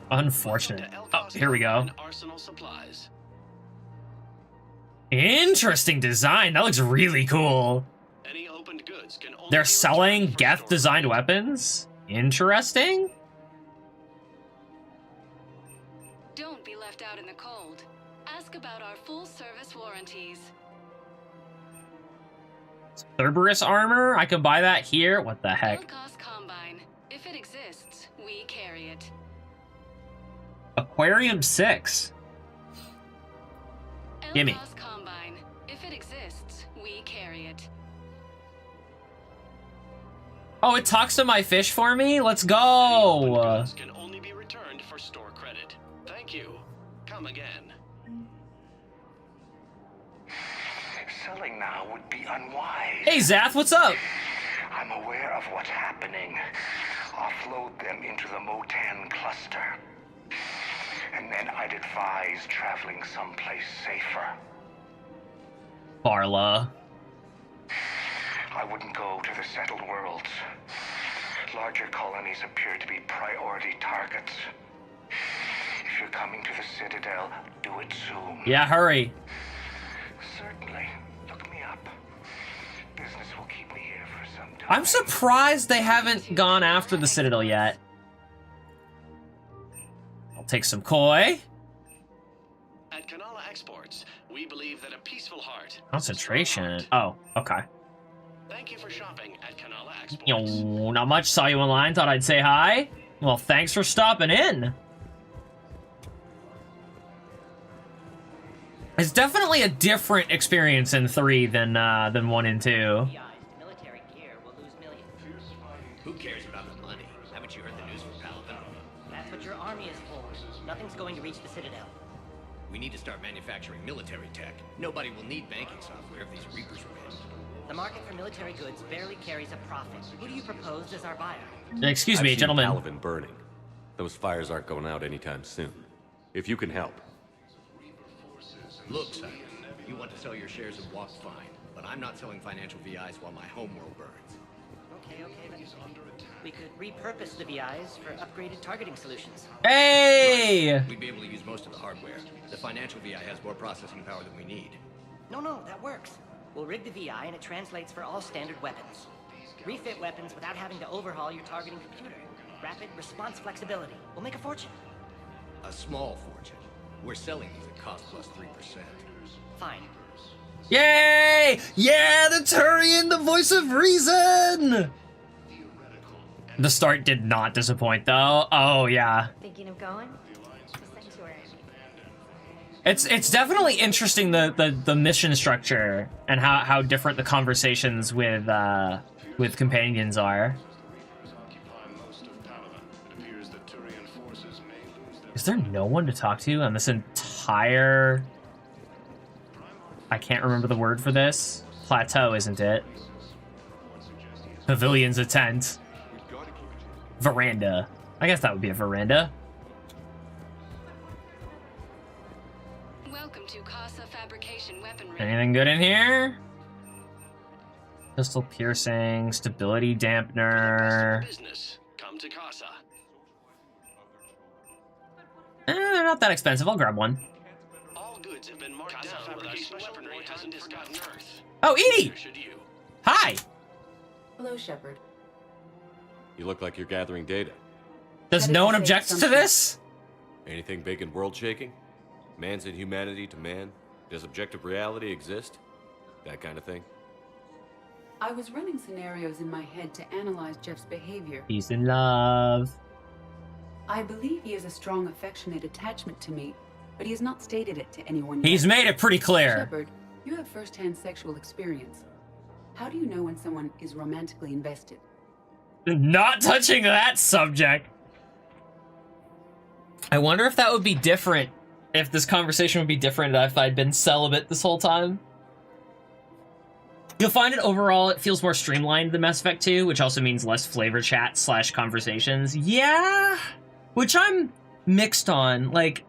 Unfortunate. Oh, here we go. Arsenal supplies. Interesting design. That looks really cool. Any opened goods can only They're selling Geth-designed weapons? Interesting. Don't be left out in the cold. Ask about our full-service warranties. Cerberus armor? I can buy that here? What the heck? Low-cost combine. If it exists, we carry it. Aquarium 6. Gimme. Low-cost combine. If it exists, we carry it. Oh, it talks to my fish for me? Let's go! Goods can only be returned for store credit. Thank you. Come again. Selling now would be unwise. Hey, Zath, what's up? I'm aware of what's happening. Offload them into the Motan cluster. And then I'd advise traveling someplace safer. Barla. I wouldn't go to the settled worlds. Larger colonies appear to be priority targets. If you're coming to the Citadel, do it soon. Yeah, hurry. Certainly. Look me up. Business will keep me here for some time. I'm surprised they haven't gone after the Citadel yet. I'll take some koi. At Kanala Exports, we believe that a peaceful heart. Concentration. Oh, okay. Thank you for shopping at Kanala Exports. Yo, not much. Saw you online. Thought I'd say hi. Well, thanks for stopping in. It's definitely a different experience in 3 than 1 and 2. Military gear will lose millions. reach the Citadel? We need to start manufacturing military tech. Nobody will need banking software if these Reapers remain. The market for military goods barely carries a profit. Who do you propose as our buyer? Excuse me, gentlemen. I've seen Palavin burning. Those fires aren't going out anytime soon. If you can help. Look, son, you want to sell your shares of Walk fine, but I'm not selling financial VIs while my homeworld burns. Okay, we could repurpose the VIs for upgraded targeting solutions. Hey! We'd be able to use most of the hardware. The financial VI has more processing power than we need. No, that works. We'll rig the VI and it translates for all standard weapons. Refit weapons without having to overhaul your targeting computer. Rapid response flexibility. We'll make a fortune. A small fortune. We're selling these at cost plus 3%. Fine. Yay! Yeah, the Turian, the voice of reason! The start did not disappoint, though. Oh, yeah. Thinking of going? Sanctuary. It's definitely interesting, the mission structure and how different the conversations with companions are. Is there no one to talk to on this entire... I can't remember the word for this. Plateau, isn't it? Pavilion's a tent. Veranda. I guess that would be a veranda. Welcome to Casa Fabrication Weaponry. Anything good in here? Pistol piercing, stability dampener. Business. Come to Casa. They're not that expensive. I'll grab one. All goods have been marked down with our special weaponry hasn't forgotten Earth. Oh, Edie! Hi! Hello, Shepard. You look like you're gathering data. Does no one object to this? Anything big and world-shaking? Man's inhumanity to man? Does objective reality exist? That kind of thing? I was running scenarios in my head to analyze Jeff's behavior. Peace and love. I believe he has a strong affectionate attachment to me, but he has not stated it to anyone yet. He's made it pretty clear. Shepard, you have first-hand sexual experience. How do you know when someone is romantically invested? Not touching that subject. I wonder if that would be different, if this conversation would be different if I'd been celibate this whole time. You'll find it overall, it feels more streamlined than Mass Effect 2, which also means less flavor chat / conversations. Yeah, which I'm mixed on. Like,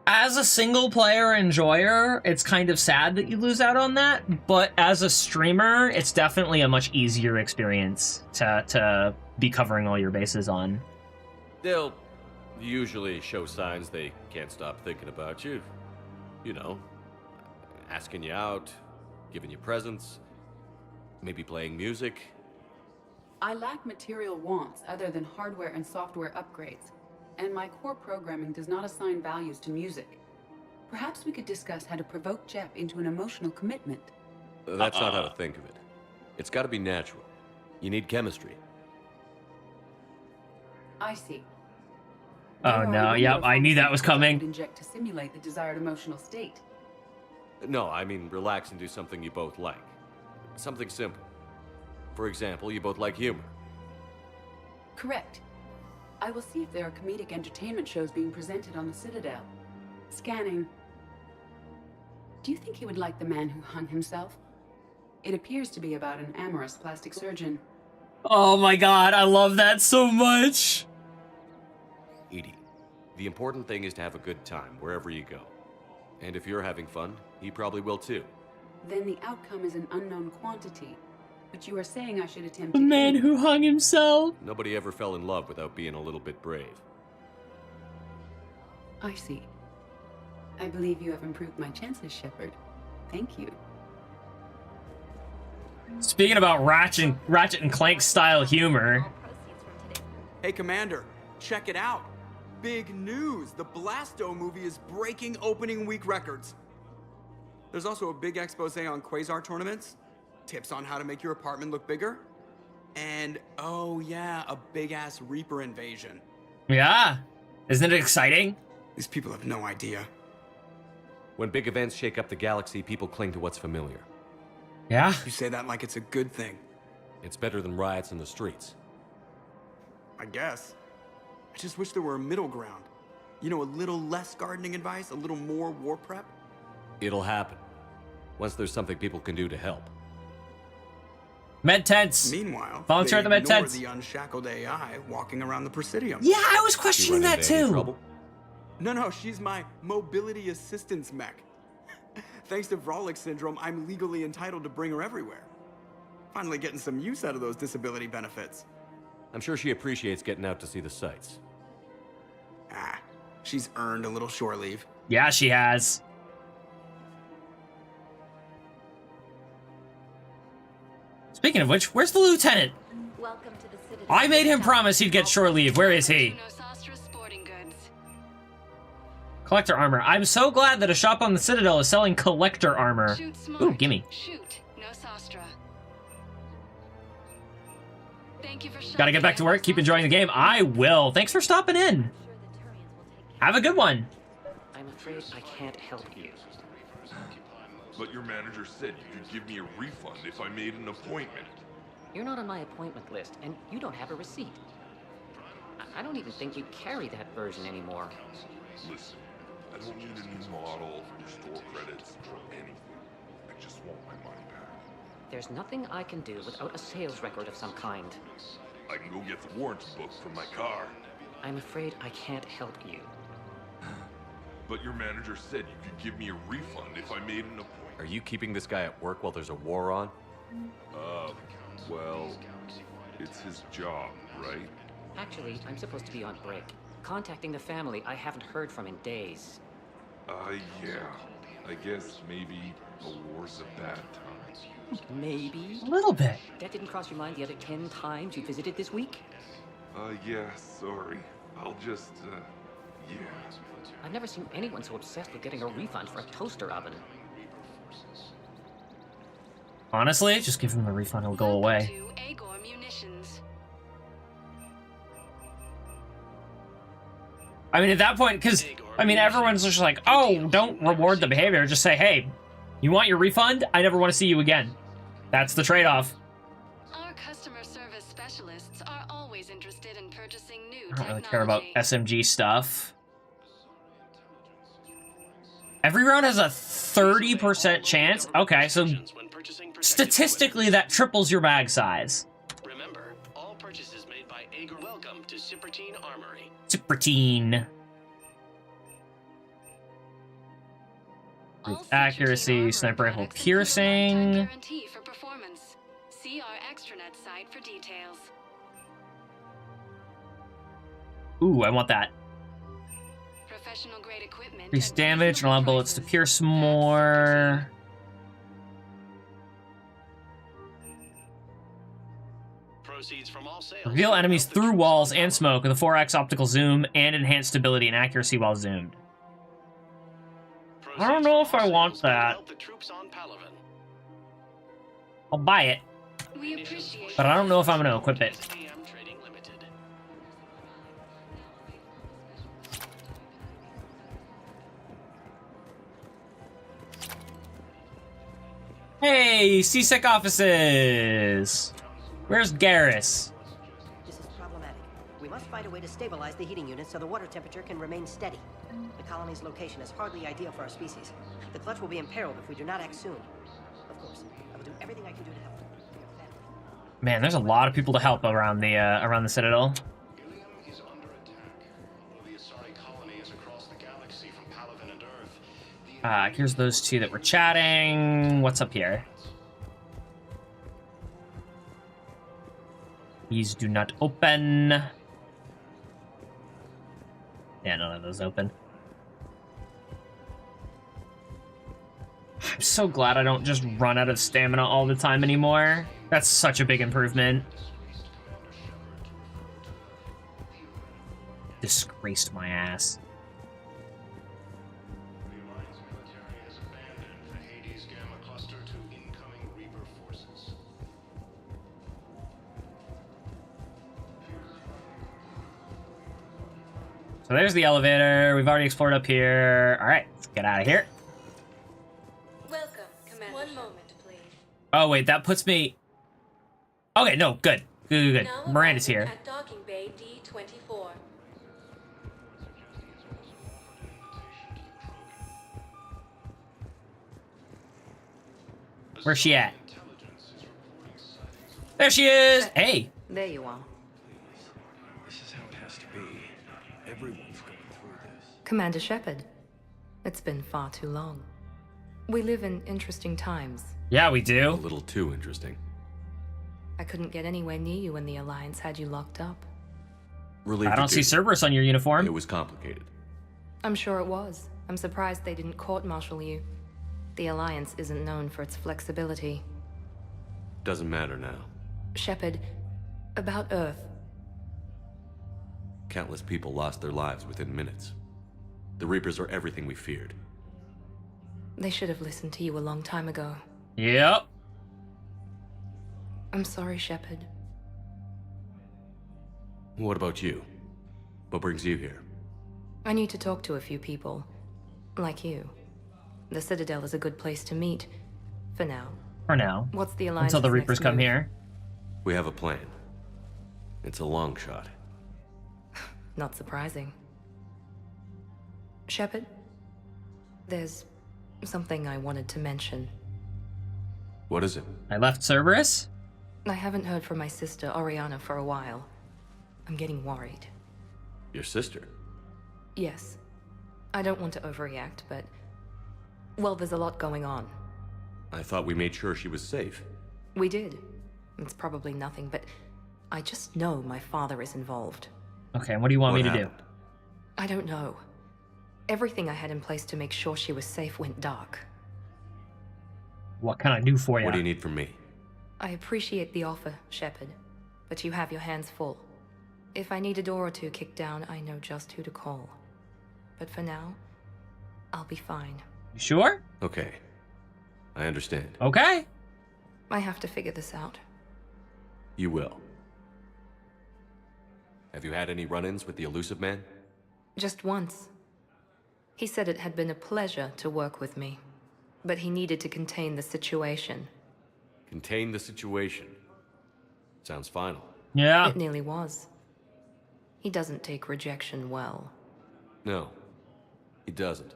as a single player enjoyer, it's kind of sad that you lose out on that, but as a streamer, it's definitely a much easier experience to be covering all your bases on. They'll usually show signs they can't stop thinking about you. You know, asking you out, giving you presents, maybe playing music. I lack material wants other than hardware and software upgrades, and my core programming does not assign values to music. Perhaps we could discuss how to provoke Jeff into an emotional commitment. That's not how to think of it. It's got to be natural. You need chemistry. I see. Oh no, yep, I knew that was coming. Inject to simulate the desired emotional state. No, I mean relax and do something you both like. Something simple. For example, you both like humor. Correct. I will see if there are comedic entertainment shows being presented on the Citadel. Scanning. Do you think he would like The Man Who Hung Himself? It appears to be about an amorous plastic surgeon. Oh my god, I love that so much! Edie, the important thing is to have a good time wherever you go. And if you're having fun, he probably will too. Then the outcome is an unknown quantity. But you are saying I should attempt The Man Who Hung Himself? Nobody ever fell in love without being a little bit brave. I see. I believe you have improved my chances, Shepard. Thank you. Speaking about Ratchet and Clank style humor. Hey, Commander, check it out. Big news! The Blasto movie is breaking opening week records. There's also a big expose on Quasar tournaments, tips on how to make your apartment look bigger, and, oh yeah, a big-ass Reaper invasion. Yeah. Isn't it exciting? These people have no idea. When big events shake up the galaxy, people cling to what's familiar. Yeah? You say that like it's a good thing. It's better than riots in the streets. I guess. I just wish there were a middle ground. You know, a little less gardening advice, a little more war prep? It'll happen. Once there's something people can do to help. Med tents. Meanwhile, volunteer at the med ignore tents. the unshackled AI walking around the Presidium. Yeah, I was questioning that too. No, she's my mobility assistance mech. Thanks to Vrolic syndrome, I'm legally entitled to bring her everywhere. Finally getting some use out of those disability benefits. I'm sure she appreciates getting out to see the sights. Ah, she's earned a little shore leave. Yeah, she has. Speaking of which, where's the lieutenant? Welcome to the Citadel. I made him promise he'd get shore leave. Where is he? Collector armor. I'm so glad that a shop on the Citadel is selling collector armor. Ooh, gimme. Shoot, no Sastra. Thank you for Gotta get back to work. Keep enjoying the game. I will. Thanks for stopping in. Have a good one. I'm afraid I can't help you. But your manager said you could give me a refund if I made an appointment. You're not on my appointment list, and you don't have a receipt. I don't even think you carry that version anymore. Listen, I don't need a new model, store credits, or anything. I just want my money back. There's nothing I can do without a sales record of some kind. I can go get the warranty book from my car. I'm afraid I can't help you. But your manager said you could give me a refund if I made an appointment. Are you keeping this guy at work while there's a war on? Well, it's his job, right? Actually, I'm supposed to be on break. Contacting the family I haven't heard from in days. Yeah. I guess maybe a war's a bad time. Maybe? A little bit. That didn't cross your mind the other 10 times you visited this week? Yeah, sorry. I'll just, yeah. I've never seen anyone so obsessed with getting a refund for a toaster oven. Honestly, just give him the refund. He'll go away. I mean, at that point, because, I mean, everyone's just like, oh, don't reward the behavior. Just say, hey, you want your refund? I never want to see you again. That's the trade-off. Our customer service specialists are always interested in purchasing new I don't really care about SMG stuff. Every round has a 30% chance? Okay, so statistically that triples your bag size. Remember, all purchases made by Ager. Welcome to Sippertine Armory. Sippertine. Accuracy, sniper rifle piercing. Guarantee for performance. See our extranet site for details. Ooh, I want that. Professional grade equipment. Increase damage and allow bullets to pierce more. Proceeds from all sales. Reveal enemies through walls and smoke with a 4x optical zoom and enhanced stability and accuracy while zoomed. I don't know if I want that. I'll buy it. But I don't know if I'm going to equip it. Hey, CSEC offices! Where's Garrus? This is problematic. We must find a way to stabilize the heating unit so the water temperature can remain steady. The colony's location is hardly ideal for our species. The clutch will be imperiled if we do not act soon. Of course, I will do everything I can do to help. Man, there's a lot of people to help around the Citadel. Here's those two that were chatting. What's up here? These do not open. Yeah, none of those open. I'm so glad I don't just run out of stamina all the time anymore. That's such a big improvement. Disgraced my ass. So there's the elevator. We've already explored up here. All right, let's get out of here. Welcome, Commander. One moment, please. Oh, wait, that puts me... Okay, no, good. Good. Now Miranda's here. at docking bay D24. Where's she at? There she is! Hey! There you are. This is how it has to be. Everyone's going through this. Commander Shepard. It's been far too long. We live in interesting times. Yeah, we do. A little too interesting. I couldn't get anywhere near you when the Alliance had you locked up. Relieved I don't see Cerberus on your uniform. It was complicated. I'm sure it was. I'm surprised they didn't court-martial you. The Alliance isn't known for its flexibility. Doesn't matter now. Shepard, about Earth. Countless people lost their lives within minutes. The Reapers are everything we feared. They should have listened to you a long time ago. Yep. I'm sorry, Shepard. What about you? What brings you here? I need to talk to a few people. Like you. The Citadel is a good place to meet. For now. For now. What's the Alliance? Until the Reapers come here. We have a plan. It's a long shot. Not surprising. Shepard, there's something I wanted to mention. What is it? I left Cerberus? I haven't heard from my sister, Oriana, for a while. I'm getting worried. Your sister? Yes. I don't want to overreact, but... well, there's a lot going on. I thought we made sure she was safe. We did. It's probably nothing, but I just know my father is involved. Okay, what do you want me to do? I don't know. Everything I had in place to make sure she was safe went dark. What can I do for you? What do you need from me? I appreciate the offer, Shepard, but you have your hands full. If I need a door or two kicked down, I know just who to call. But for now, I'll be fine. You sure? Okay. I understand. Okay. I have to figure this out. You will. Have you had any run-ins with the Elusive Man? Just once. He said it had been a pleasure to work with me, but he needed to contain the situation. Contain the situation. Sounds final. Yeah. It nearly was. He doesn't take rejection well. No, he doesn't.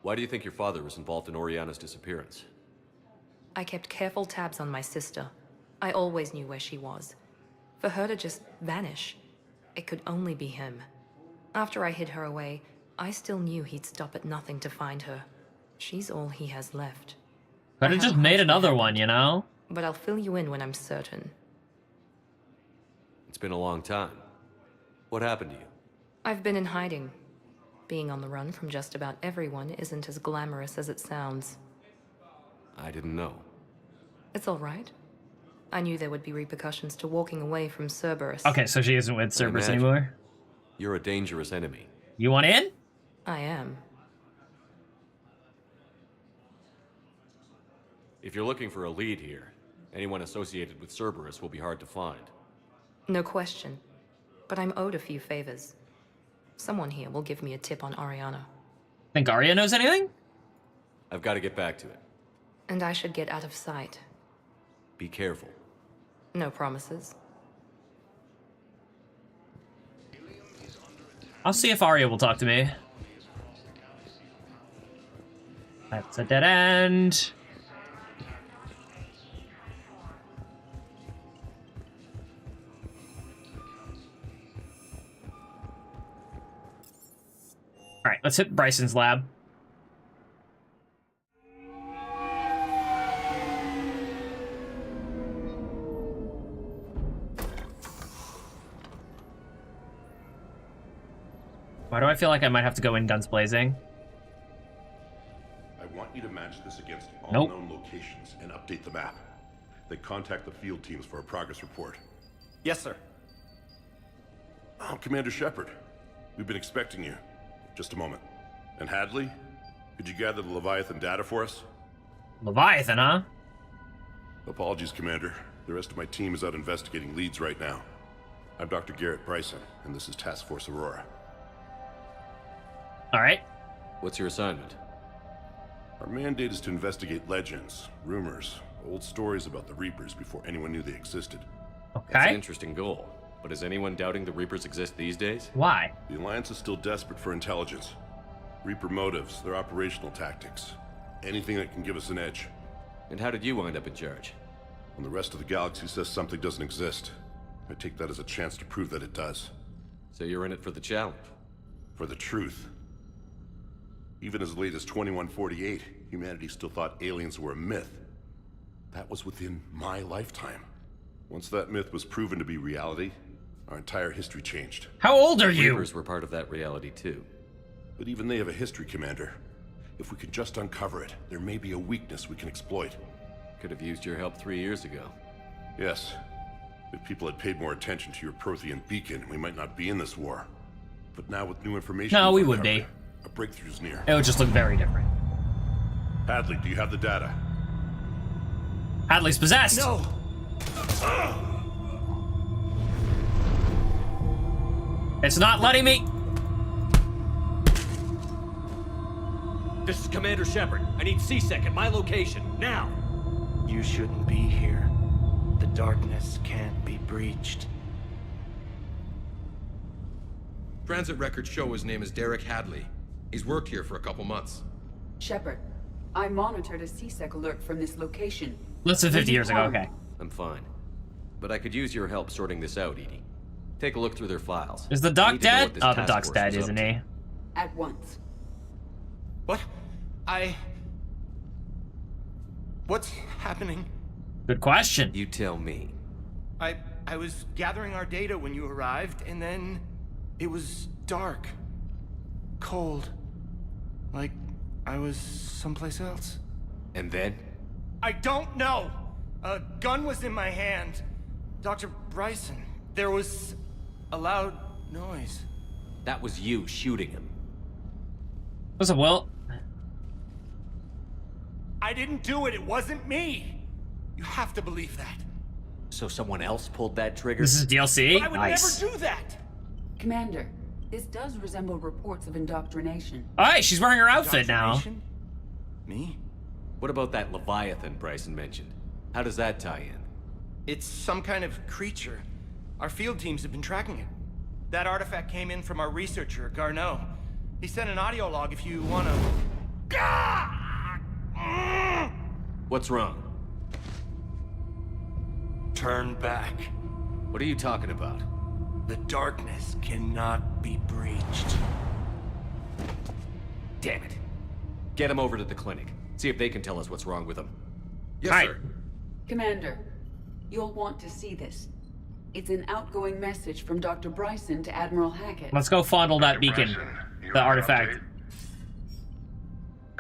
Why do you think your father was involved in Oriana's disappearance? I kept careful tabs on my sister. I always knew where she was. For her to just vanish, it could only be him. After I hid her away, I still knew he'd stop at nothing to find her. She's all he has left. Could have just made another one, you know? But I'll fill you in when I'm certain. It's been a long time. What happened to you? I've been in hiding. Being on the run from just about everyone isn't as glamorous as it sounds. I didn't know. It's all right. I knew there would be repercussions to walking away from Cerberus. Okay, so she isn't with Cerberus anymore? You're a dangerous enemy. You want in? I am. If you're looking for a lead here, anyone associated with Cerberus will be hard to find. No question. But I'm owed a few favors. Someone here will give me a tip on Oriana. Think Arya knows anything? I've got to get back to it. And I should get out of sight. Be careful. No promises. I'll see if Arya will talk to me. That's a dead end. Alright, let's hit Bryson's lab. Why do I feel like I might have to go in guns blazing? I want you to match this against all Nope. known locations and update the map. Then contact the field teams for a progress report. Yes, sir. I'm Commander Shepard. We've been expecting you. Just a moment. And Hadley, could you gather the Leviathan data for us? Leviathan, huh? Apologies, Commander. The rest of my team is out investigating leads right now. I'm Dr. Garrett Bryson, and this is Task Force Aurora. Alright. What's your assignment? Our mandate is to investigate legends, rumors, old stories about the Reapers before anyone knew they existed. That's an interesting goal. But is anyone doubting the Reapers exist these days? Why? The Alliance is still desperate for intelligence. Reaper motives, their operational tactics. Anything that can give us an edge. And how did you wind up in charge? When the rest of the galaxy says something doesn't exist, I take that as a chance to prove that it does. So you're in it for the challenge? For the truth. Even as late as 2148, humanity still thought aliens were a myth. That was within my lifetime. Once that myth was proven to be reality, our entire history changed. How old are you? Reapers were part of that reality too. But even they have a history, Commander. If we could just uncover it, there may be a weakness we can exploit. Could have used your help 3 years ago. Yes. If people had paid more attention to your Prothean beacon, we might not be in this war. But now with new information... No, we would be. A breakthrough's near. It would just look very different. Hadley, do you have the data? Hadley's possessed! No! It's not letting me... This is Commander Shepard. I need C-Sec at my location, now! You shouldn't be here. The darkness can't be breached. Transit records show his name is Derek Hadley. He's worked here for a couple months. Shepard, I monitored a C-Sec alert from this location. Less than 50 years ago, okay. I'm fine. But I could use your help sorting this out, Edie. Take a look through their files. Is the Doc dead? Oh, the Doc's dead, isn't he? At once. What? What's happening? Good question. You tell me. I was gathering our data when you arrived, and then it was dark. Cold. Like I was someplace else. And then? I don't know! A gun was in my hand. Dr. Bryson, there was a loud noise. That was you shooting him. Listen, well... I didn't do it, it wasn't me! You have to believe that. So someone else pulled that trigger? This is DLC? But I would never do that! Commander, this does resemble reports of indoctrination. Alright, she's wearing her outfit now. Me? What about that Leviathan Bryson mentioned? How does that tie in? It's some kind of creature. Our field teams have been tracking it. That artifact came in from our researcher, Garneau. He sent an audio log if you wanna... What's wrong? Turn back. What are you talking about? The darkness cannot be breached. Damn it. Get him over to the clinic. See if they can tell us what's wrong with him. Yes, sir. Commander, you'll want to see this. It's an outgoing message from Dr. Bryson to Admiral Hackett. Let's go fondle that beacon. The artifact.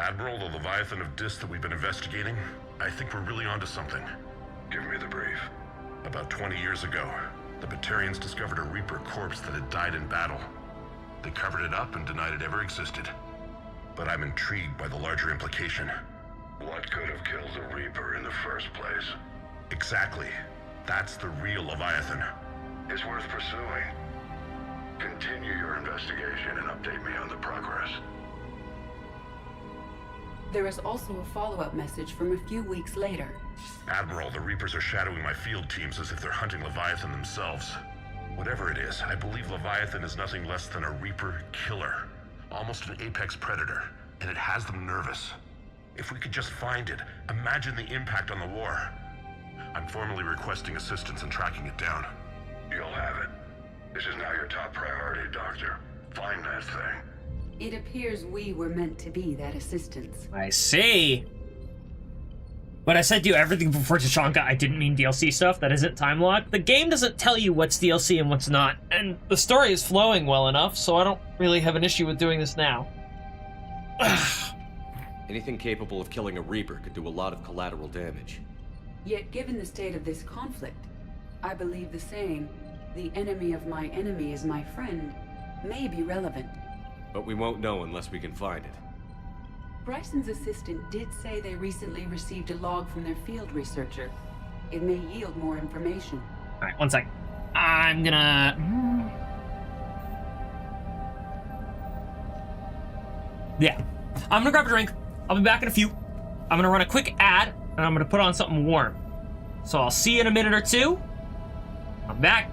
Admiral, the Leviathan of Dis that we've been investigating, I think we're really onto something. Give me the brief. About 20 years ago, the Batarians discovered a Reaper corpse that had died in battle. They covered it up and denied it ever existed. But I'm intrigued by the larger implication. What could have killed the Reaper in the first place? Exactly. That's the real Leviathan. It's worth pursuing. Continue your investigation and update me on the progress. There is also a follow-up message from a few weeks later. Admiral, the Reapers are shadowing my field teams as if they're hunting Leviathan themselves. Whatever it is, I believe Leviathan is nothing less than a Reaper killer. Almost an apex predator, and it has them nervous. If we could just find it, imagine the impact on the war. I'm formally requesting assistance in tracking it down. You'll have it. This is now your top priority, Doctor. Find that thing. It appears we were meant to be that assistance. I see. When I said do everything before Tashanka, I didn't mean DLC stuff. That isn't time locked. The game doesn't tell you what's DLC and what's not, and the story is flowing well enough, so I don't really have an issue with doing this now. Anything capable of killing a Reaper could do a lot of collateral damage. Yet given the state of this conflict, I believe the saying, "The enemy of my enemy is my friend," may be relevant. But we won't know unless we can find it. Bryson's assistant did say they recently received a log from their field researcher. It may yield more information. Alright, one sec. I'm gonna... Yeah. I'm gonna grab a drink. I'll be back in a few. I'm gonna run a quick ad, and I'm gonna put on something warm. So I'll see you in a minute or two. I'm back.